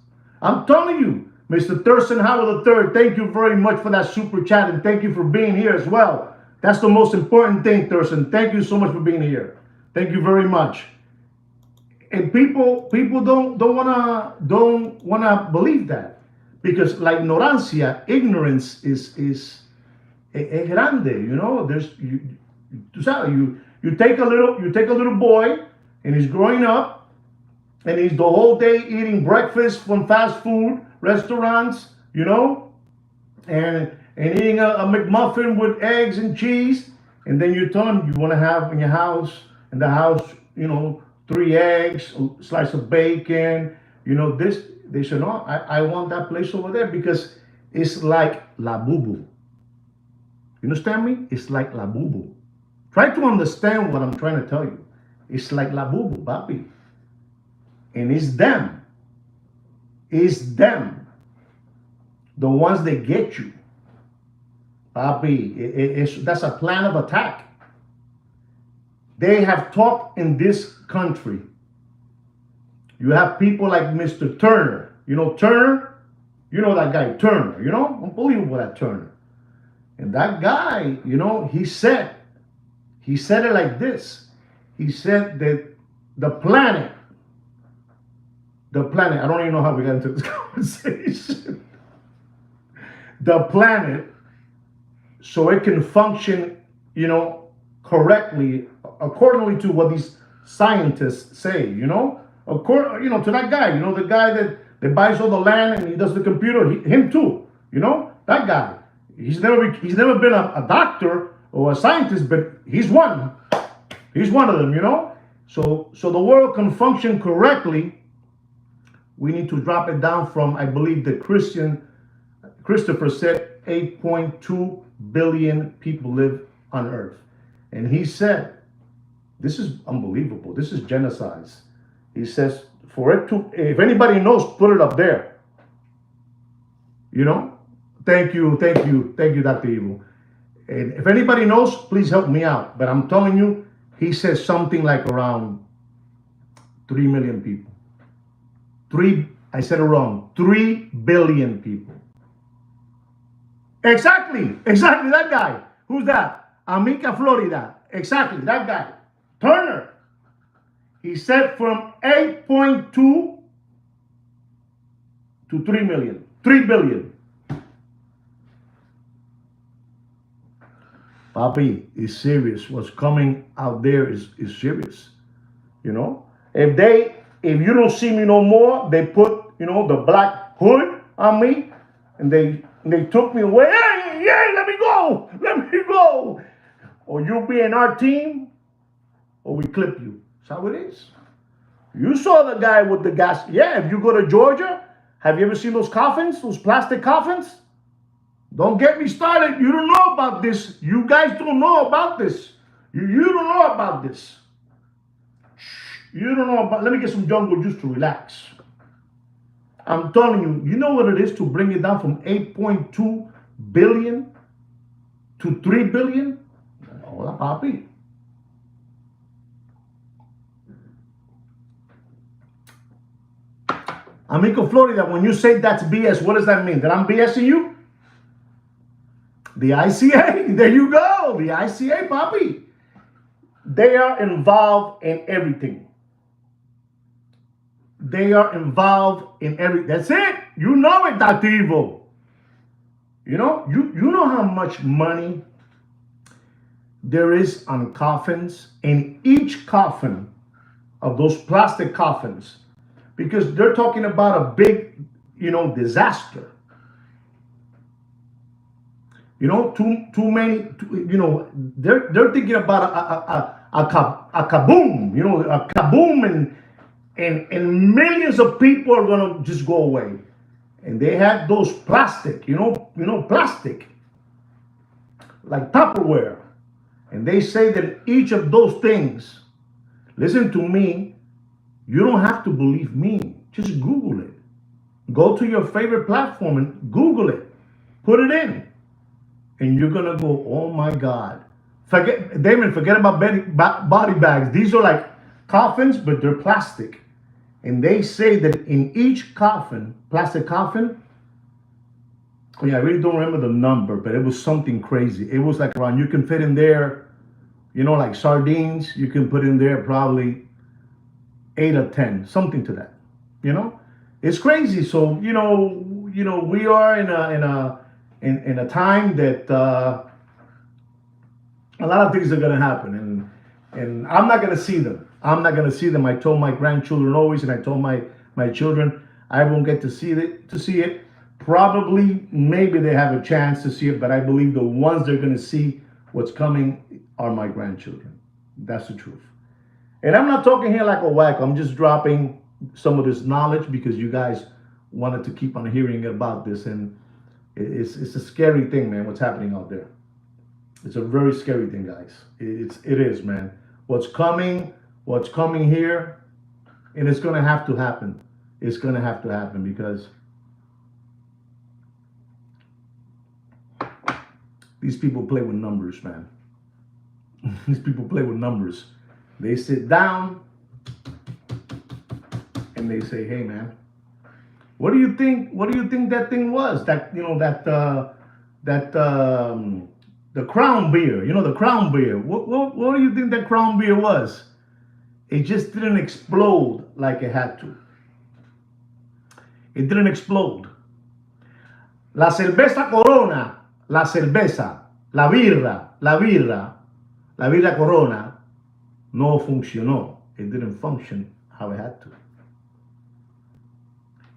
I'm telling you, Mr. Thurston Howard III, thank you very much for that super chat, and thank you for being here as well. That's the most important thing, Thurston. Thank you so much for being here. Thank you very much. And people don't wanna believe that, because la ignorancia, ignorance is grande. You know, you take a little boy, and he's growing up, and he's the whole day eating breakfast from fast food restaurants, you know, and eating a McMuffin with eggs and cheese, and then you tell him you want to have in the house, you know, 3 eggs, a slice of bacon, you know, this. They say, no, I want that place over there because it's like la bubu. You understand me? It's like la bubu. Try to understand what I'm trying to tell you. It's like la bubu, papi. And it's them. It's them. The ones that get you. Papi, that's a plan of attack. They have talked in this country. You have people like Mr. Turner. You know Turner? You know that guy, Turner, you know? Unbelievable, that Turner. And that guy, you know, he said it like this. He said that the planet, I don't even know how we got into this conversation. The planet, so it can function, you know, correctly, accordingly to what these scientists say, you know? You know, to that guy, you know, the guy that buys all the land and he does the computer, him too, you know, that guy. He's never been a doctor or a scientist, but he's one. He's one of them, you know. So the world can function correctly. We need to drop it down from, I believe, Christopher said 8.2 billion people live on Earth, and he said, this is unbelievable. This is genocide. He says, for it to, if anybody knows, put it up there. You know? Thank you, Dr. Evil. And if anybody knows, please help me out. But I'm telling you, he says something like around 3 million people. I said it wrong. 3 billion people. Exactly, that guy. Who's that? Amica, Florida. Exactly, that guy. Turner. He said from 8.2 to 3 million. 3 billion. Papi, is serious. What's coming out there is serious. You know? If you don't see me no more, they put, you know, the black hood on me, and they took me away. Hey, let me go. Or you'll be in our team, or we clip you. That's how it is. You saw the guy with the gas. Yeah, if you go to Georgia, have you ever seen those coffins, those plastic coffins? Don't get me started. You don't know about this. You guys don't know about this. You don't know about this. You don't know about. Let me get some jungle juice to relax. I'm telling you, you know what it is to bring it down from 8.2 billion to 3 billion? Hola, papi. Amico, Florida, when you say that's BS, what does that mean? That I'm BSing you? The ICA, there you go. The ICA, papi. They are involved in everything. They are involved in everything. That's it. You know it, Dr. Evil. You know, you know how much money there is on coffins, in each coffin of those plastic coffins, because they're talking about a big, you know, disaster. You know, too many. You know, they're thinking about a kaboom. You know, a kaboom, and millions of people are gonna just go away. And they had those plastic, you know, plastic, like Tupperware. And they say that each of those things, listen to me, you don't have to believe me. Just Google it. Go to your favorite platform and Google it. Put it in. And you're going to go, oh my God. Forget about body bags. These are like coffins, but they're plastic. And they say that in each coffin, plastic coffin, Oh, yeah, I really don't remember the number, but it was something crazy. It was like around, you can fit in there, like sardines, you can put in there probably 8 or 10, something to that. You know, it's crazy. So we are in a time that a lot of things are gonna happen, and I'm not gonna see them. I'm not gonna see them. I told my grandchildren always, and I told my children I won't get to see it. Probably, maybe they have a chance to see it, but I believe the ones they're gonna see what's coming are my grandchildren. That's the truth. And I'm not talking here like a whack. I'm just dropping some of this knowledge because you guys wanted to keep on hearing about this, and it's a scary thing, man. What's happening out there? It's a very scary thing, guys. It is, man. What's coming here, and it's gonna have to happen. It's gonna have to happen because these people play with numbers, man. These people play with numbers. They sit down and they say, "Hey, man, what do you think? What do you think that thing was? The Crown beer. The Crown beer. What do you think that Crown beer was? It just didn't explode like it had to. It didn't explode. La cerveza Corona, la cerveza, la birra, la birra Corona, no funcionó. It didn't function how it had to.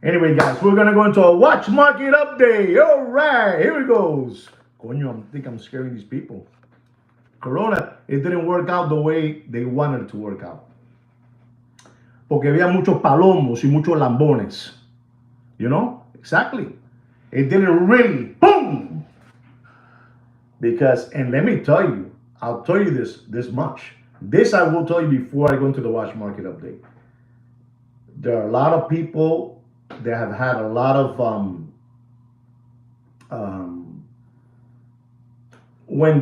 Anyway, guys, we're gonna go into a watch market update. All right, here it goes. Coño, I think I'm scaring these people. Corona, it didn't work out the way they wanted it to work out. Porque había muchos palomos y muchos lambones. Exactly. It didn't really, boom. Because, and let me tell you, I'll tell you this much. This I will tell you before I go into the watch market update. There are a lot of people that have had a lot of when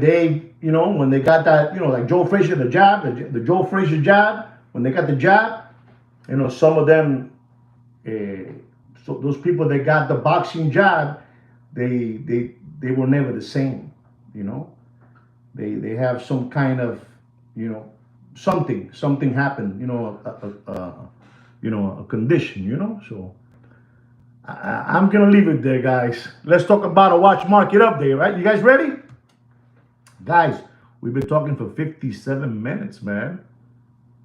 they got that, like Joe Frazier, the jab, the Joe Frazier jab, when they got the jab, some of them, so those people that got the boxing jab, they were never the same, They have some kind of, something happened, a condition, So I'm gonna leave it there, guys. Let's talk about a watch market update, right? You guys ready? Guys, we've been talking for 57 minutes, man.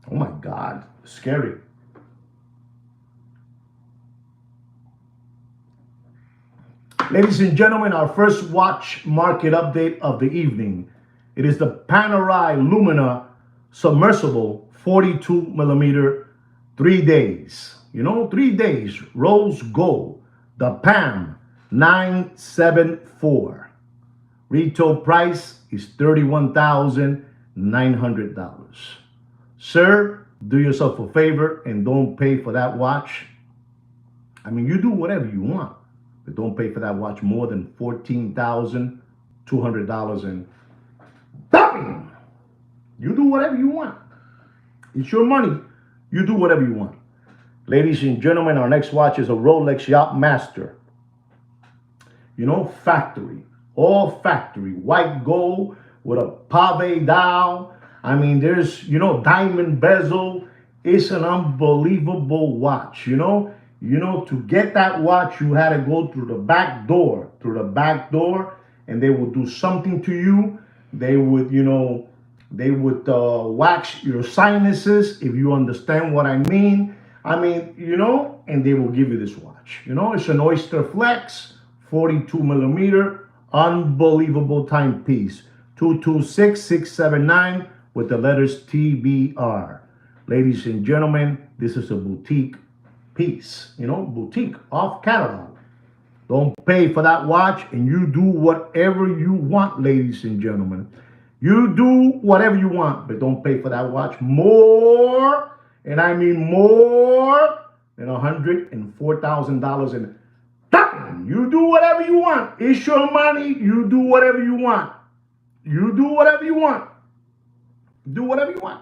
Oh my God, scary. Ladies and gentlemen, our first watch market update of the evening. It is the Panerai Lumina Submersible 42 millimeter, 3 days. 3 days, rose gold. The PAM 974. Retail price is $31,900. Sir, do yourself a favor and don't pay for that watch. I mean, you do whatever you want, but don't pay for that watch more than $14,200. And bam! You do whatever you want. It's your money. You do whatever you want. Ladies and gentlemen, our next watch is a Rolex Yacht Master. Factory. All factory. White gold with a pave dial. I mean, there's, diamond bezel. It's an unbelievable watch, To get that watch, you had to go through the back door. And they would do something to you. They would, wax your sinuses, if you understand what I mean. And they will give you this watch. It's an Oyster Flex, 42 millimeter, unbelievable timepiece. 226679 with the letters TBR. Ladies and gentlemen, this is a boutique piece. Boutique, off catalog. Don't pay for that watch, and you do whatever you want, ladies and gentlemen. You do whatever you want, but don't pay for that watch more, and I mean more than $104,000. And you do whatever you want. It's your money. You do whatever you want. You do whatever you want. Do whatever you want.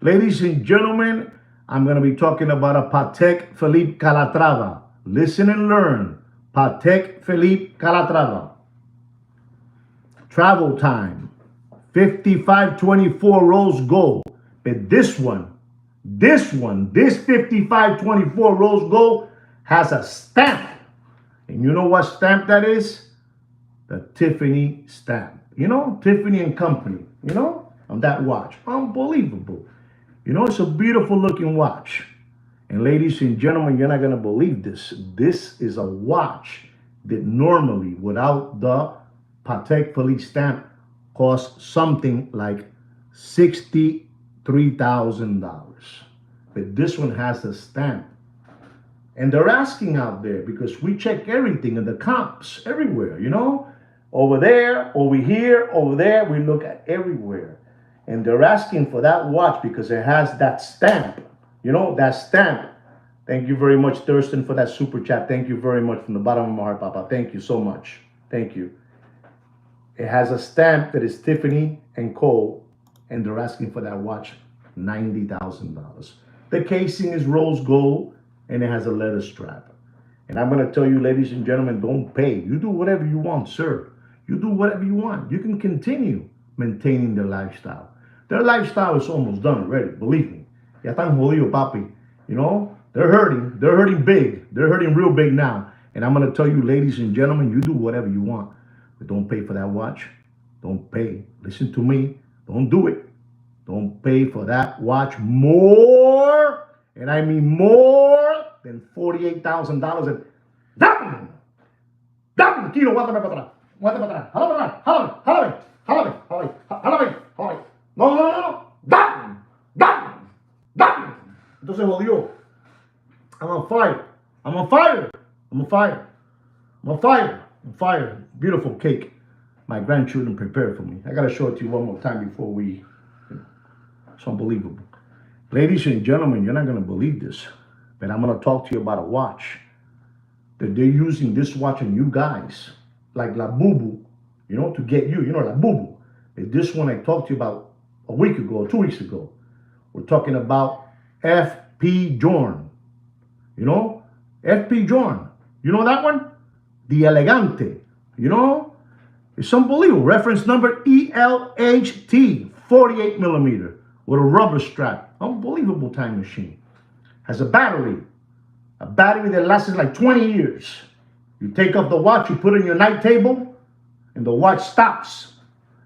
Ladies and gentlemen, I'm going to be talking about a Patek Philippe Calatrava. Listen and learn. Patek Philippe Calatrava. Travel time, 5524 rose gold. But this 5524 rose gold has a stamp. And you know what stamp that is? The Tiffany stamp. You know, Tiffany and Company, you know, on that watch. Unbelievable. You know, it's a beautiful looking watch. And ladies and gentlemen, you're not going to believe this. This is a watch that normally, without the Patek Philippe stamp, costs something like $63,000. But this one has a stamp. And they're asking out there, because we check everything in the comps everywhere, you know, over there, over here, over there, we look at everywhere. And they're asking for that watch because it has that stamp, you know, that stamp. Thank you very much, Thurston, for that super chat. Thank you very much from the bottom of my heart, Papa. Thank you so much. Thank you. It has a stamp that is Tiffany and Co. And they're asking for that watch, $90,000. The casing is rose gold and it has a leather strap. And I'm going to tell you, ladies and gentlemen, don't pay. You do whatever you want, sir. You do whatever you want. You can continue maintaining their lifestyle. Their lifestyle is almost done already, believe me. Ya están jodidos, papi. You know, they're hurting. They're hurting big. They're hurting real big now. And I'm going to tell you, ladies and gentlemen, you do whatever you want. But don't pay for that watch. Don't pay. Listen to me. Don't do it. Don't pay for that watch more, and I mean more than $48,000. And ¡dame! Kilo, guárdame para atrás. Guárdame para atrás. Jálame. No. ¡Dame! Entonces jodió. I'm on fire. Beautiful cake. My grandchildren prepared for me. I got to show it to you one more time before we... It's unbelievable. Ladies and gentlemen, you're not going to believe this, but I'm going to talk to you about a watch that they're using this watch on you guys, like La Bubu, you know, to get you, La Bubu. This one I talked to you about a week ago, or 2 weeks ago. We're talking about F.P. Jorn. You know, F.P. Jorn. You know that one? The Elegante. You know? It's unbelievable. Reference number ELHT, 48 millimeter, with a rubber strap. Unbelievable time machine. Has a battery that lasts like 20 years. You take off the watch, you put it on your night table, and the watch stops.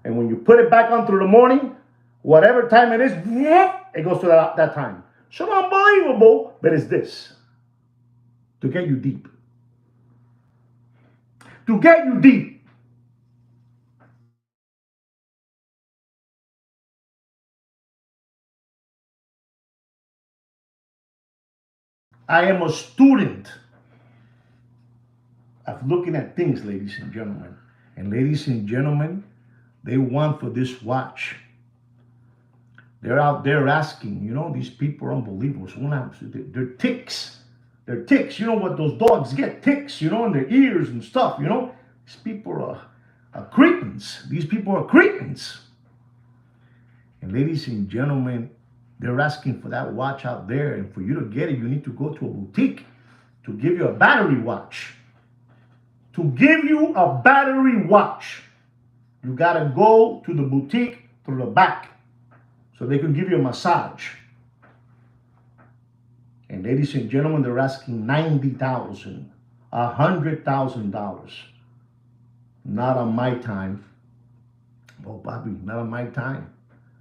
And when you put it back on through the morning, whatever time it is, it goes to that time. So unbelievable, but it's this. To get you deep. I am a student of looking at things, ladies and gentlemen. And ladies and gentlemen, they want for this watch. They're out there asking, you know, these people are unbelievable. They're ticks. They're ticks. You know what those dogs get? Ticks, you know, in their ears and stuff, you know. These people are cretins. These people are cretins. And ladies and gentlemen, they're asking for that watch out there. And for you to get it, you need to go to a boutique to give you a battery watch. To give you a battery watch, you got to go to the boutique through the back so they can give you a massage. And ladies and gentlemen, they're asking $90,000, $100,000. Not on my time. Oh, Bobby, not on my time.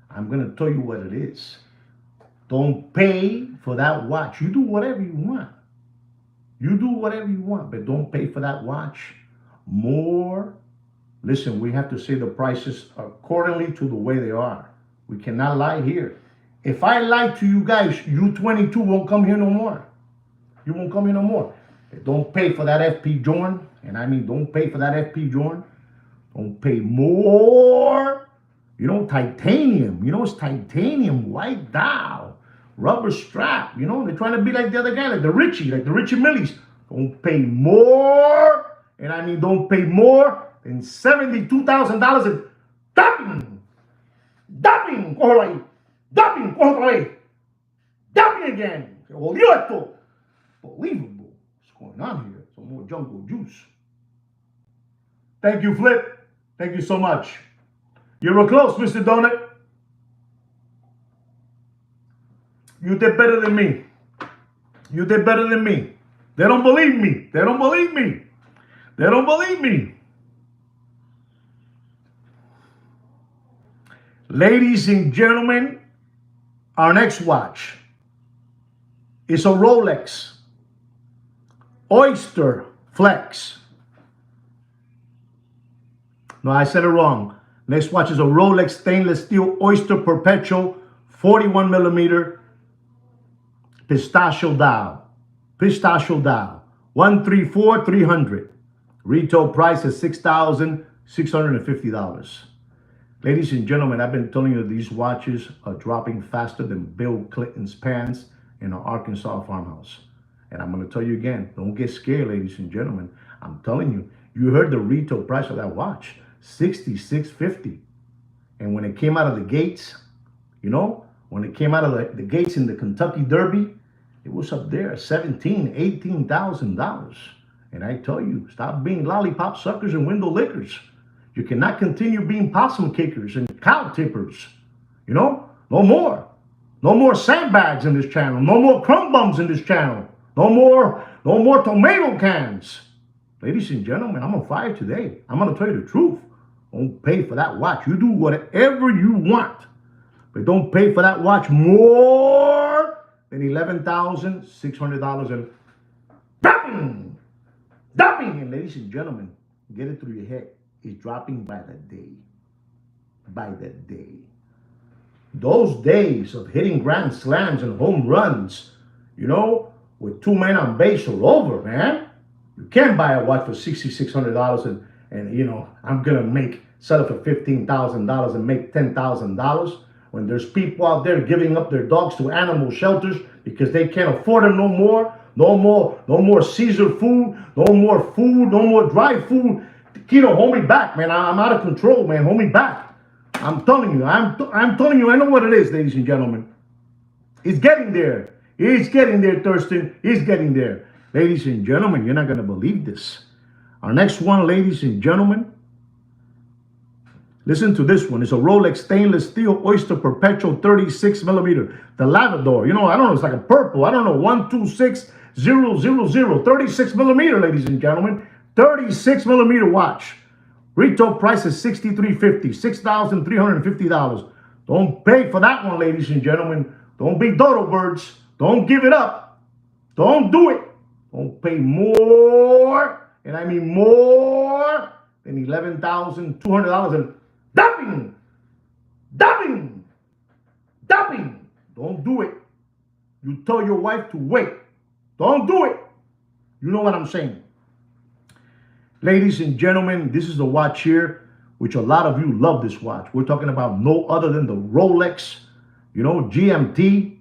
I'm going to tell you what it is. Don't pay for that watch. You do whatever you want. But don't pay for that watch more. Listen, we have to say the prices accordingly to the way they are. We cannot lie here. If I lie to you guys, you 22 won't come here no more. You won't come here no more. Don't pay for that F.P. Jorn. And I mean, don't pay for that F.P. Jorn. Don't pay more. You know, titanium. You know, it's titanium, white dial, rubber strap. You know, they're trying to be like the other guy, like the Richie Millies. Don't pay more. And I mean, don't pay more than $72,000 in dumping, cógelo ahí, dumping, cógelo otra vez, dumping again. Se jodió esto. Unbelievable. What's going on here? It's Some more jungle juice. Thank you, Flip. Thank you so much. You were close, Mr. Donut. You did better than me. You did better than me. They don't believe me. They don't believe me. They don't believe me. Ladies and gentlemen, our next watch is a Rolex Oyster Flex. No, I said it wrong. Next watch is a Rolex stainless steel Oyster Perpetual 41 millimeter pistachio dial. Pistachio dial. 134,300. Retail price is $6,650. Ladies and gentlemen, I've been telling you these watches are dropping faster than Bill Clinton's pants in an Arkansas farmhouse. And I'm going to tell you again, don't get scared, ladies and gentlemen. I'm telling you, you heard the retail price of that watch, $66.50. And when it came out of the gates, you know, when it came out of the gates in the Kentucky Derby, it was up there, $17,000, $18,000. And I tell you, stop being lollipop suckers and window lickers. You cannot continue being possum kickers and cow tippers. You know, no more. No more sandbags in this channel. No more crumb bums in this channel. No more tomato cans. Ladies and gentlemen, I'm on fire today. I'm going to tell you the truth. Don't pay for that watch. You do whatever you want. But don't pay for that watch more than $11,600. And dumping! And ladies and gentlemen, get it through your head. It's dropping by the day. By the day. Those days of hitting grand slams and home runs, you know, with two men on base are over, man. You can't buy a watch for $6,600 and you know, I'm going to sell it for $15,000 and make $10,000 when there's people out there giving up their dogs to animal shelters because they can't afford them no more. No more Caesar food, no more dry food. Kino, hold me back, man. I'm out of control, man. Hold me back. I'm telling you, I'm telling you, I know what it is, ladies and gentlemen. It's getting there. It's getting there, Thurston. It's getting there. Ladies and gentlemen, you're not going to believe this. Our next one, ladies and gentlemen, listen to this one. It's a Rolex stainless steel Oyster Perpetual 36 millimeter. The Lavador. You know, I don't know. It's like a purple. I don't know. 126000. 36 millimeter, ladies and gentlemen. 36 millimeter watch. Retail price is $63.50. $6,350. Don't pay for that one, ladies and gentlemen. Don't be dodo birds. Don't give it up. Don't do it. Don't pay more, and I mean more than $11,200 and dumping. Don't do it. You tell your wife to wait. Don't do it. You know what I'm saying. Ladies and gentlemen, this is the watch here, which a lot of you love this watch. We're talking about no other than the Rolex, you know, GMT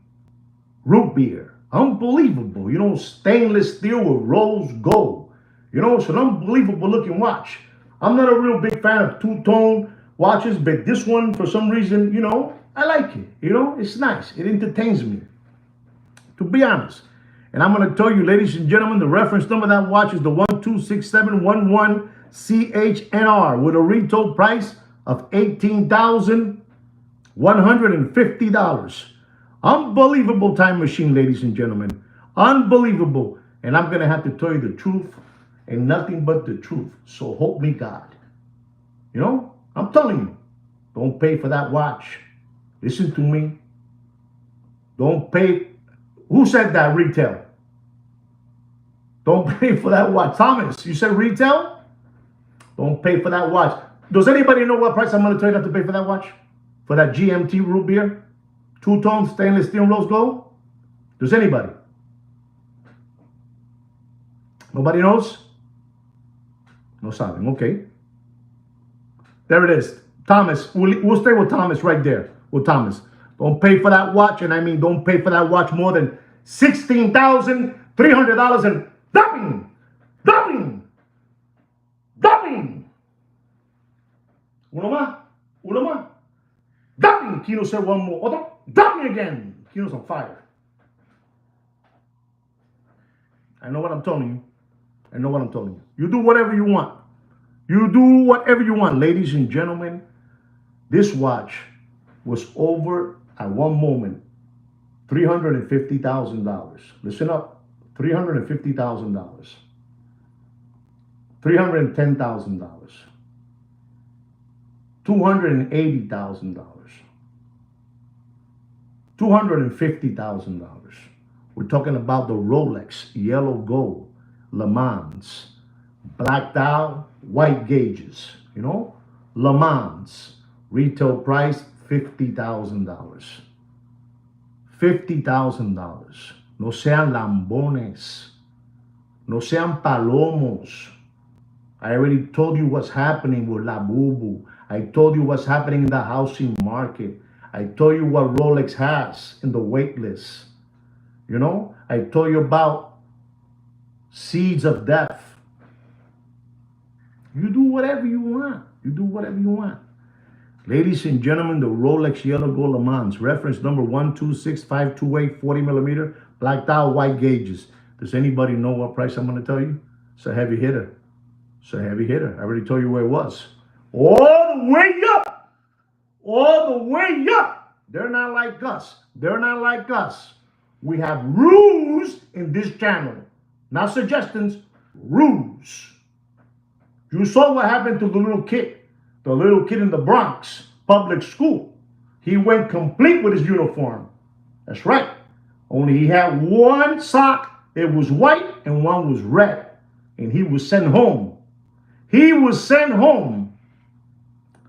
root beer. Unbelievable. You know, stainless steel with rose gold. You know, it's an unbelievable looking watch. I'm not a real big fan of two-tone watches, but this one, for some reason, you know, I like it. You know, it's nice. It entertains me, to be honest. And I'm going to tell you, ladies and gentlemen, the reference number of that watch is the 126711CHNR with a retail price of $18,150. Unbelievable time machine, ladies and gentlemen. Unbelievable. And I'm going to have to tell you the truth and nothing but the truth. So help me God. You know, I'm telling you, don't pay for that watch. Listen to me. Don't pay. Who said that? Retail. Don't pay for that watch. Thomas, you said retail? Don't pay for that watch. Does anybody know what price I'm going to tell you not to pay for that watch? For that GMT root beer? Two-tone stainless steel rose gold? Does anybody? Nobody knows? No saben. Okay. There it is. Thomas. We'll stay with Thomas right there. With Thomas. Don't pay for that watch, and I mean don't pay for that watch more than $16,300 and dumping. Uno más. Dumping. Kino said one more. Otro. Dumping again. Kino's on fire. I know what I'm telling you. I know what I'm telling you. You do whatever you want. You do whatever you want. Ladies and gentlemen, this watch was over at one moment $350,000. Listen up, $350,000, $310,000, $280,000, $250,000. We're talking about the Rolex yellow gold Le Mans, blacked out, white gauges. Le Mans retail price $50,000. $50,000. No sean lambones. No sean palomos. I already told you what's happening with La Bubu. I told you what's happening in the housing market. I told you what Rolex has in the wait list. I told you about seeds of death. You do whatever you want. You do whatever you want. Ladies and gentlemen, the Rolex Yellow Gold Le Mans, reference number 126528, 40 millimeter, blacked out, white gauges. Does anybody know what price I'm going to tell you? It's a heavy hitter. It's a heavy hitter. I already told you where it was. All the way up. All the way up. They're not like us. They're not like us. We have rules in this channel. Not suggestions, rules. You saw what happened to the little kid in the Bronx public school. He went complete with his uniform. That's right. Only he had one sock. It was white and one was red. And he was sent home. He was sent home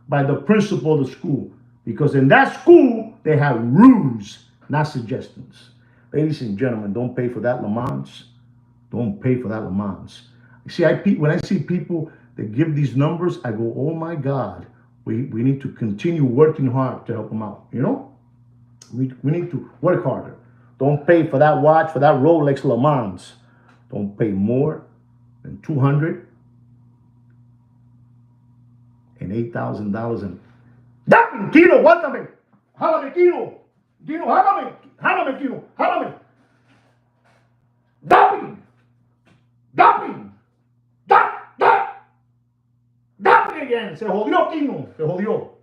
by the principal of the school. Because in that school, they have rules, not suggestions. Ladies and gentlemen, don't pay for that Le Mans. Don't pay for that Le Mans. See, when I see people that give these numbers, I go, oh my God, we need to continue working hard to help them out. We need to work harder. Don't pay for that watch, for that Rolex Le Mans. Don't pay more than $208,000 and ¡Dame, Kino, aguántame! ¡Jálame, Kino! Kino, jálame! ¡Jálame, Kino! ¡Jálame! ¡Dame! ¡Dame! ¡Dame again! Se jodió, Kino. Se jodió.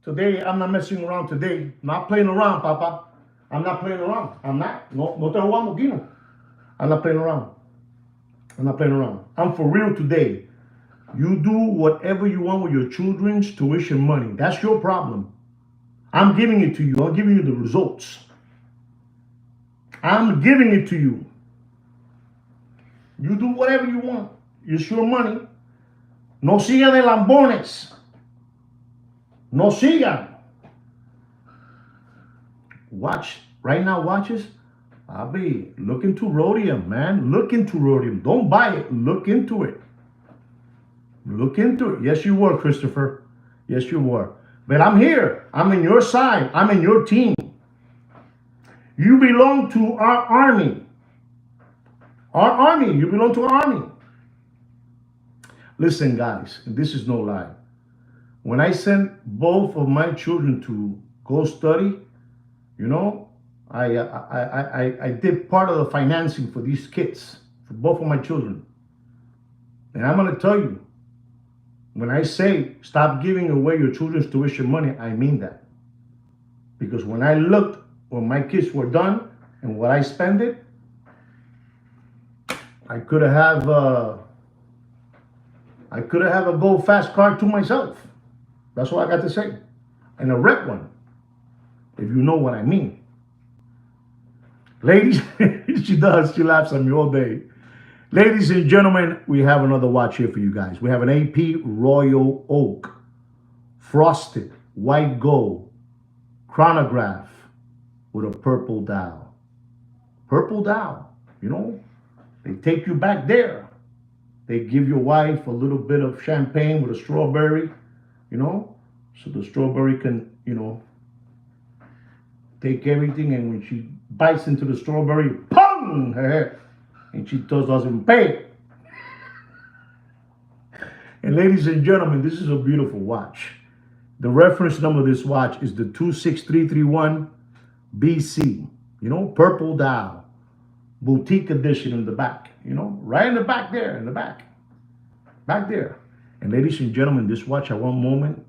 Today, I'm not messing around today. Not playing around, Papa. I'm not playing around. I'm not. No te jugamos, Kino. I'm not playing around. I'm not playing around. I'm for real today. You do whatever you want with your children's tuition money. That's your problem. I'm giving it to you. I'm giving you the results. I'm giving it to you. You do whatever you want. It's your money. No sigan de lambones. No sigan. Watch. Right now, watches. I'll be look into rhodium, man. Look into rhodium. Don't buy it. Look into it. Look into it. Yes, you were, Christopher. Yes, you were. But I'm here. I'm in your side. I'm in your team. You belong to our army. Our army. You belong to our army. Listen, guys, and this is no lie. When I sent both of my children to go study, I did part of the financing for these kids, for both of my children. And I'm going to tell you, when I say stop giving away your children's tuition money, I mean that. Because when I looked when my kids were done and what I spent it, I could have a go fast car to myself. That's what I got to say. And a red one, if you know what I mean. Ladies, she does. She laughs at me all day. Ladies and gentlemen, we have another watch here for you guys. We have an AP Royal Oak, frosted, white gold, chronograph with a purple dial. Purple dial, they take you back there. They give your wife a little bit of champagne with a strawberry, so the strawberry can, take everything, and when she bites into the strawberry, pong, her head. And she doesn't pay. And ladies and gentlemen, this is a beautiful watch. The reference number of this watch is the 26331 BC. Purple dial. Boutique edition in the back. you know, right in the back there, in the back. Back there. And ladies and gentlemen, this watch at one moment,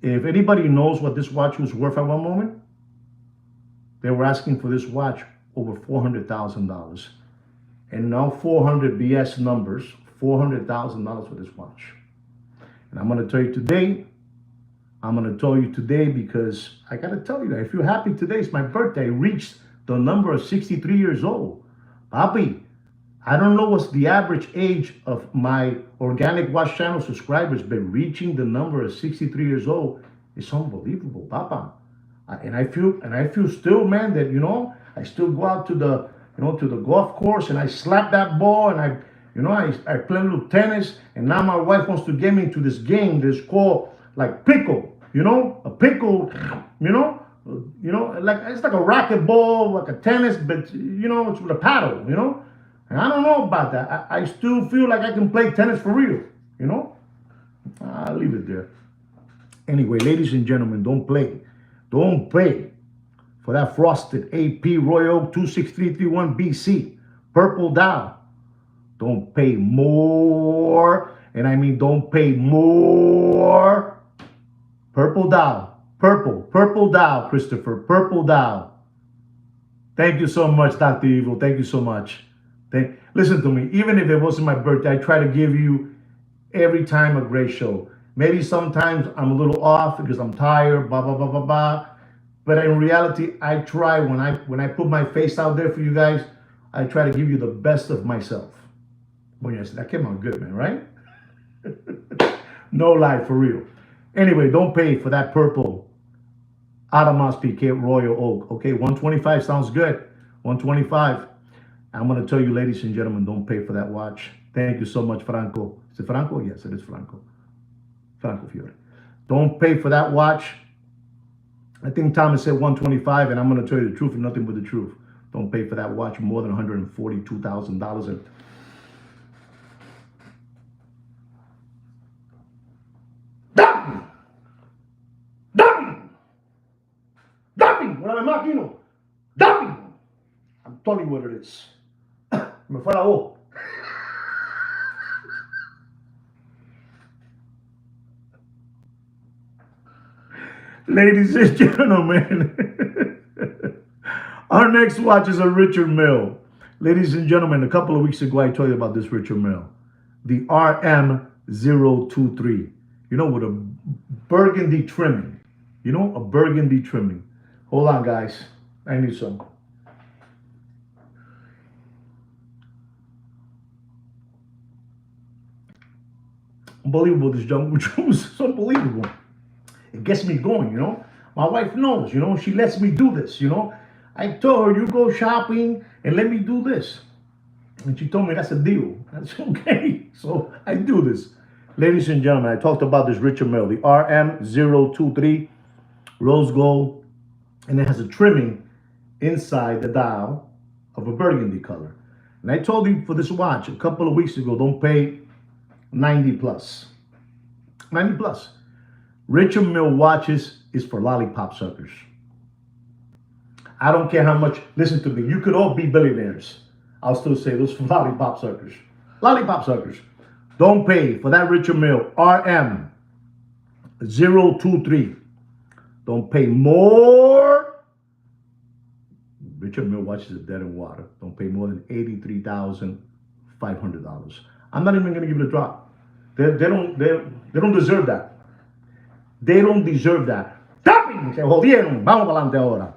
if anybody knows what this watch was worth at one moment, they were asking for this watch over $400,000. And now 400 BS numbers, $400,000 for this watch. And I'm going to tell you today, because I got to tell you that if you're happy today, it's my birthday. I reached the number of 63 years old. Papi, I don't know what's the average age of my Organic Watch Channel subscribers, but reaching the number of 63 years old is unbelievable, Papa. And I feel still, man, that, you know, I still go out to the, you know, to the golf course and I slap that ball and I play a little tennis, and now my wife wants to get me into this game that's called like pickle, you know, a pickle, you know, like it's like a racquetball, like a tennis, but you know, it's with a paddle, you know. And I don't know about that. I still feel like I can play tennis for real, you know. I'll leave it there. Anyway, ladies and gentlemen, don't pay for that frosted AP Royal Oak 26331 BC purple dial. Don't pay more, and I mean don't pay more. Purple dial, purple dial, Christopher, purple dial. Thank you so much, Dr. Evil. Thank you so much. Listen to me. Even if it wasn't my birthday, I try to give you every time a great show. Maybe sometimes I'm a little off because I'm tired, blah, blah, blah, blah, blah. But in reality, I try when I put my face out there for you guys, I try to give you the best of myself. Well, yes, that came out good, man, right? No lie, for real. Anyway, don't pay for that purple Adamas Piquet Royal Oak. Okay, 125 sounds good. 125. I'm going to tell you, ladies and gentlemen, don't pay for that watch. Thank you so much, Franco. Is it Franco? Yes, it is Franco. Franco Fiore. Don't pay for that watch. I think Thomas said 125, and I'm going to tell you the truth and nothing but the truth. Don't pay for that watch more than $142,000. And Dumping! What am I making? Dumping! I'm telling you what it is. Me fue la voz. Ladies and gentlemen, our next watch is a Richard Mille. Ladies and gentlemen, a couple of weeks ago, I told you about this Richard Mille. The RM023. You know, with a burgundy trimming. You know, a burgundy trimming. Hold on, guys. I need some. Unbelievable, this jungle juice is unbelievable. It gets me going, you know. My wife knows, you know, she lets me do this, you know. I told her, you go shopping and let me do this. And she told me that's a deal. That's okay. So I do this. Ladies and gentlemen, I talked about this Richard Mille, the RM023 rose gold, and it has a trimming inside the dial of a burgundy color. And I told you for this watch a couple of weeks ago, don't pay 90 plus. 90 plus. Richard Mille watches is for lollipop suckers. I don't care how much, listen to me, you could all be billionaires. I'll still say those for lollipop suckers. Lollipop suckers. Don't pay for that Richard Mille RM023. Don't pay more. Richard Mille watches are dead in water. Don't pay more than $83,500. I'm not even going to give it a drop. They don't deserve that. They don't deserve that. Se jodieron. Vamos adelante ahora.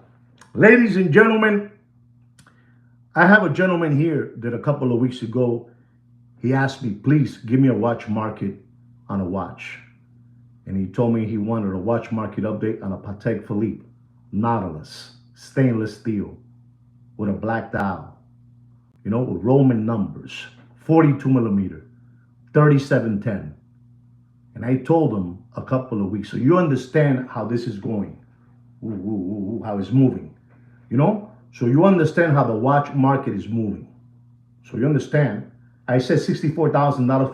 Ladies and gentlemen, I have a gentleman here that a couple of weeks ago, he asked me, please give me a watch market on a watch. And he told me he wanted a watch market update on a Patek Philippe Nautilus, stainless steel, with a black dial, you know, with Roman numbers, 42 millimeter, 3710. And I told him a couple of weeks, so you understand how this is going, how it's moving, you know? So you understand how the watch market is moving. So you understand. I said $64,000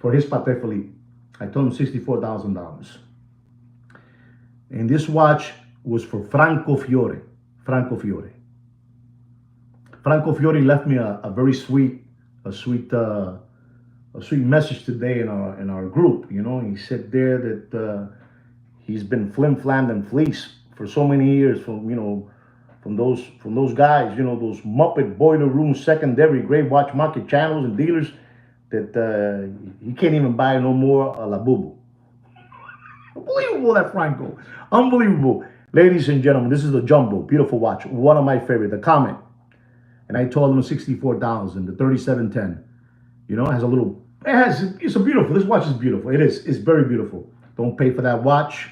for his Patek Philippe. I told him $64,000. And this watch was for Franco Fiore. Franco Fiori left me a very sweet, a sweet, a sweet message today in our group. You know, he said there that he's been flim-flammed and fleeced for so many years from from those guys, those Muppet boiler room secondary grave watch market channels and dealers that he can't even buy no more La Bubu. Unbelievable, that Franco. Unbelievable. Ladies and gentlemen, this is the Jumbo. Beautiful watch. One of my favorite. The Comet. And I told him 64,000. The 3710. It has a little... It's a beautiful... This watch is beautiful. It is. It's very beautiful. Don't pay for that watch.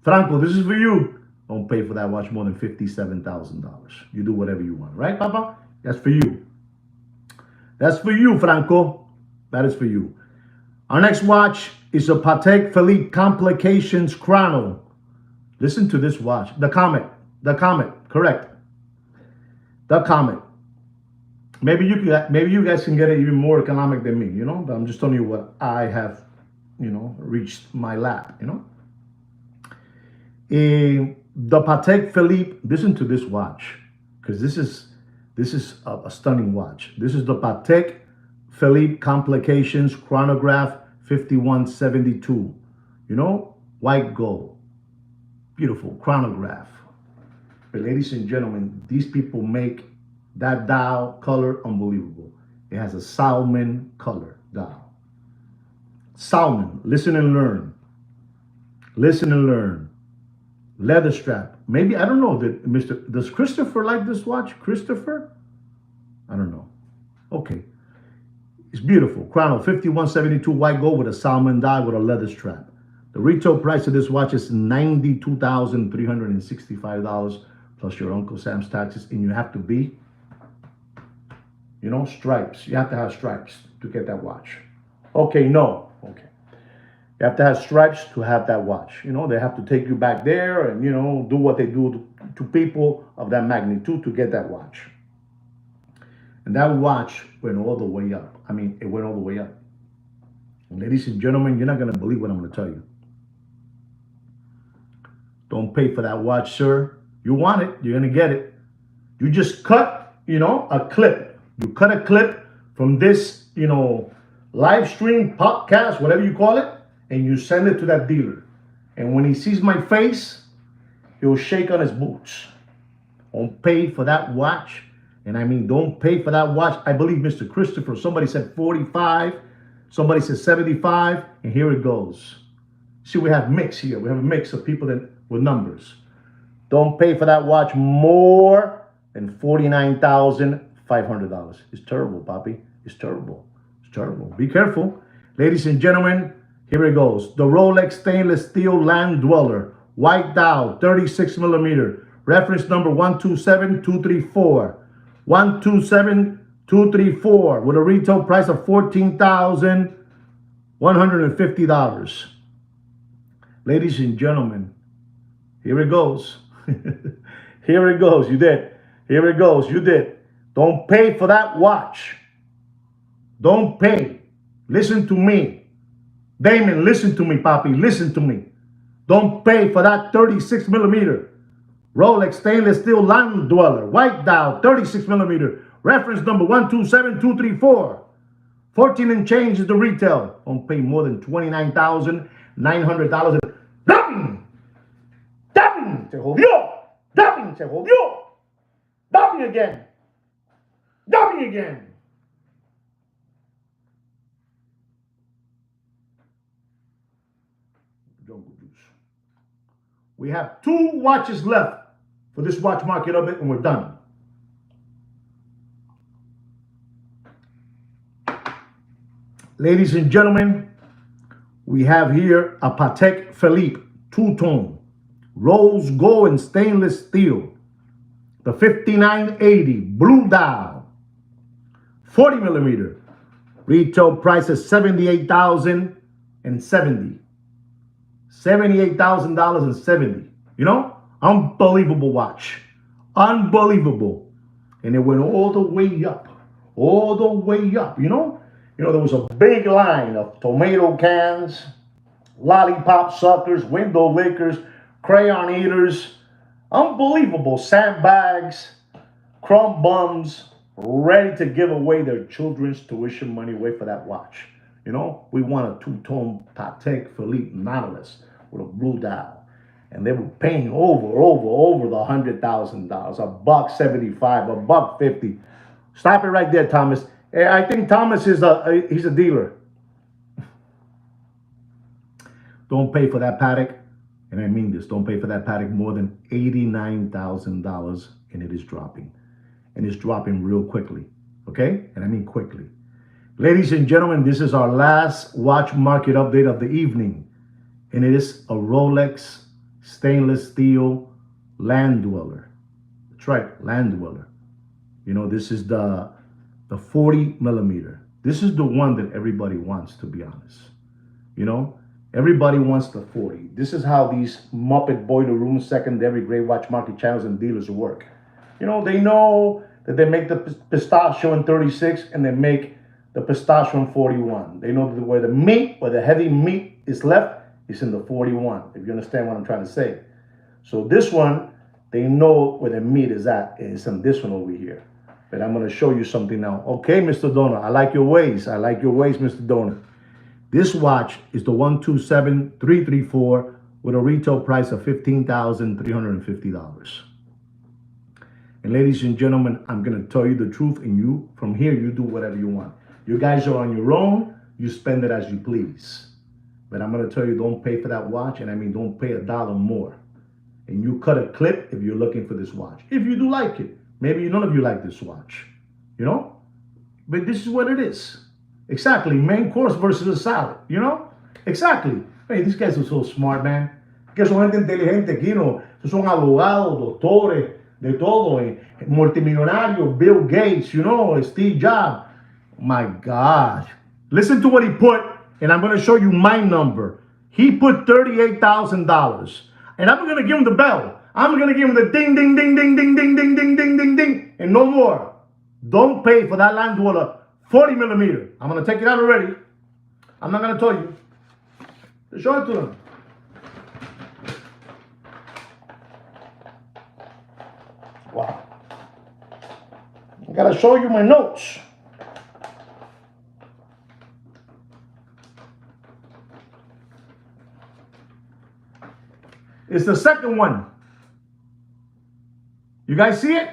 Franco, this is for you. Don't pay for that watch more than $57,000. You do whatever you want. Right, Papa? That's for you. That's for you, Franco. That is for you. Our next watch is a Patek Philippe Complications Chrono. Listen to this watch. The Comet. The Comet. Correct. The Comet. Maybe you guys can get it even more economic than me, But I'm just telling you what I have, reached my lap, The Patek Philippe. Listen to this watch, because this is a stunning watch. This is the Patek Philippe Complications Chronograph 5172. White gold. Beautiful chronograph. But ladies and gentlemen, these people make that dial color unbelievable. It has a salmon color dial. Salmon. Listen and learn. Listen and learn. Leather strap. Maybe, I don't know, does Christopher like this watch? Christopher? I don't know. Okay. It's beautiful. Chrono 5172 white gold with a salmon dial with a leather strap. The retail price of this watch is $92,365 plus your Uncle Sam's taxes. And you have to be, stripes. You have to have stripes to get that watch. Okay, no. Okay. You have to have stripes to have that watch. They have to take you back there and, do what they do to people of that magnitude to get that watch. And that watch went all the way up. I mean, it went all the way up. And ladies and gentlemen, you're not going to believe what I'm going to tell you. Don't pay for that watch, sir. You want it, you're going to get it. You just cut, a clip. You cut a clip from this, live stream, podcast, whatever you call it, and you send it to that dealer. And when he sees my face, he'll shake on his boots. Don't pay for that watch. And I mean, don't pay for that watch. I believe Mr. Christopher, somebody said 45, somebody said 75, and here it goes. See, we have mix here. We have a mix of people with numbers. Don't pay for that watch more than $49,500. It's terrible, Papi. It's terrible. It's terrible. Be careful. Ladies and gentlemen, here it goes. The Rolex Stainless Steel Land Dweller. White dial, 36 millimeter. Reference number 127234. 127234 with a retail price of $14,150. Ladies and gentlemen, here it goes. Here it goes. You did. Here it goes. You did. Don't pay for that watch. Don't pay. Listen to me. Damon, listen to me, Papi. Listen to me. Don't pay for that 36 millimeter. Rolex Stainless Steel Land Dweller. White dial, 36 millimeter. Reference number 127234. 14 and change is the retail. Don't pay more than $29,900. ¡Dame! ¡Dame! ¡Se jodió! ¡Dame! ¡Se jodió! ¡Dame again! ¡Dame again! Jungle Juice. We have 2 watches left for this watch market of it, and we're done. Ladies and gentlemen, we have here a Patek Philippe two-tone, rose gold and stainless steel. The 5980 blue dial, 40 millimeter. Retail price is $78,070. $78,070. Unbelievable watch. Unbelievable. And it went all the way up. All the way up, there was a big line of tomato cans, lollipop suckers, window lickers, crayon eaters, unbelievable sandbags, crumb bums ready to give away their children's tuition money away for that watch. You know, we want a two-tone Patek Philippe Nautilus with a blue dial. And they were paying over the $100,000, $175, $150. Stop it right there, Thomas. I think Thomas is he's a dealer. Don't pay for that Patek, and I mean this, don't pay for that Patek more than $89,000, and it is dropping. And it's dropping real quickly, okay? And I mean quickly. Ladies and gentlemen, this is our last watch market update of the evening, and it is a Rolex stainless steel Land Dweller. That's right, Land Dweller. You know, this is the 40 millimeter. This is the one that everybody wants, to be honest. You know, everybody wants the 40. This is how these Muppet Boiler Room secondary grade watch market channels and dealers work. You know, they know that they make the pistachio in 36 and they make the pistachio in 41. They know that where the meat, where the heavy meat is left, is in the 41, if you understand what I'm trying to say. So this one, they know where the meat is at, is in this one over here. But I'm going to show you something now. Okay, Mr. Donor, I like your ways. I like your ways, Mr. Donor. This watch is the 127334 with a retail price of $15,350. And ladies and gentlemen, I'm going to tell you the truth, and you, from here, you do whatever you want. You guys are on your own. You spend it as you please. But I'm going to tell you, don't pay for that watch, and I mean don't pay $1 more. And you cut a clip if you're looking for this watch. If you do like it. Maybe none of you like this watch, you know? But this is what it is. Exactly, main course versus a salad, you know? Exactly. Hey, these guys are so smart, man. Que son gente inteligente aquí, ¿no? Son abogados, doctores, de todo, multimillonarios, Bill Gates, you know, Steve Jobs. My God. Listen to what he put, and I'm going to show you my number. He put $38,000, and I'm going to give him the bell. I'm going to give him the ding, ding, ding, ding, ding, ding, ding, ding, ding, ding, ding, and no more. Don't pay for that Land Dweller 40 millimeter. I'm going to take it out already. I'm not going to tell you. Show it to them. Wow. I got to show you my notes. It's the second one. You guys see it?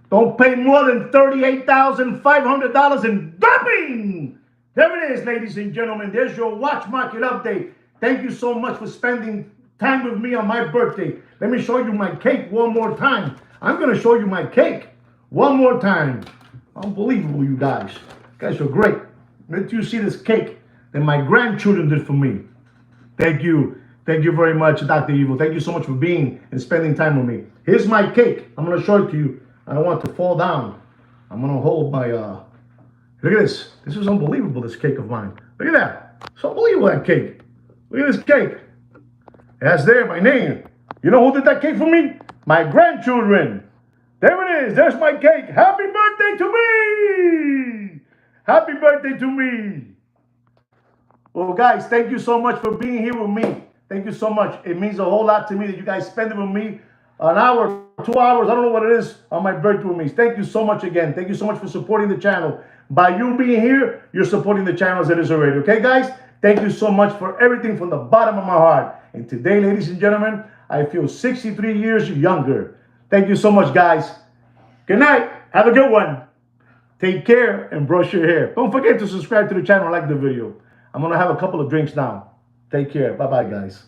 Don't pay more than $38,500 in dumping. There it is, ladies and gentlemen. There's your watch market update. Thank you so much for spending time with me on my birthday. Let me show you my cake one more time. I'm going to show you my cake one more time. Unbelievable, you guys. You guys are great. Let you see this cake that my grandchildren did for me. Thank you. Thank you very much, Dr. Evil. Thank you so much for being and spending time with me. Here's my cake. I'm going to show it to you. I don't want it to fall down. I'm going to hold my, look at this. This is unbelievable, this cake of mine. Look at that. It's unbelievable, that cake. Look at this cake. It has there my name. You know who did that cake for me? My grandchildren. There it is. There's my cake. Happy birthday to me. Happy birthday to me. Well, guys, thank you so much for being here with me. Thank you so much. It means a whole lot to me that you guys spend it with me. An hour, 2 hours, I don't know what it is, on my birthday with me. Thank you so much again. Thank you so much for supporting the channel. By you being here, you're supporting the channel as it is already. Okay, guys? Thank you so much for everything from the bottom of my heart. And today, ladies and gentlemen, I feel 63 years younger. Thank you so much, guys. Good night. Have a good one. Take care and brush your hair. Don't forget to subscribe to the channel and like the video. I'm going to have a couple of drinks now. Take care. Bye-bye, guys.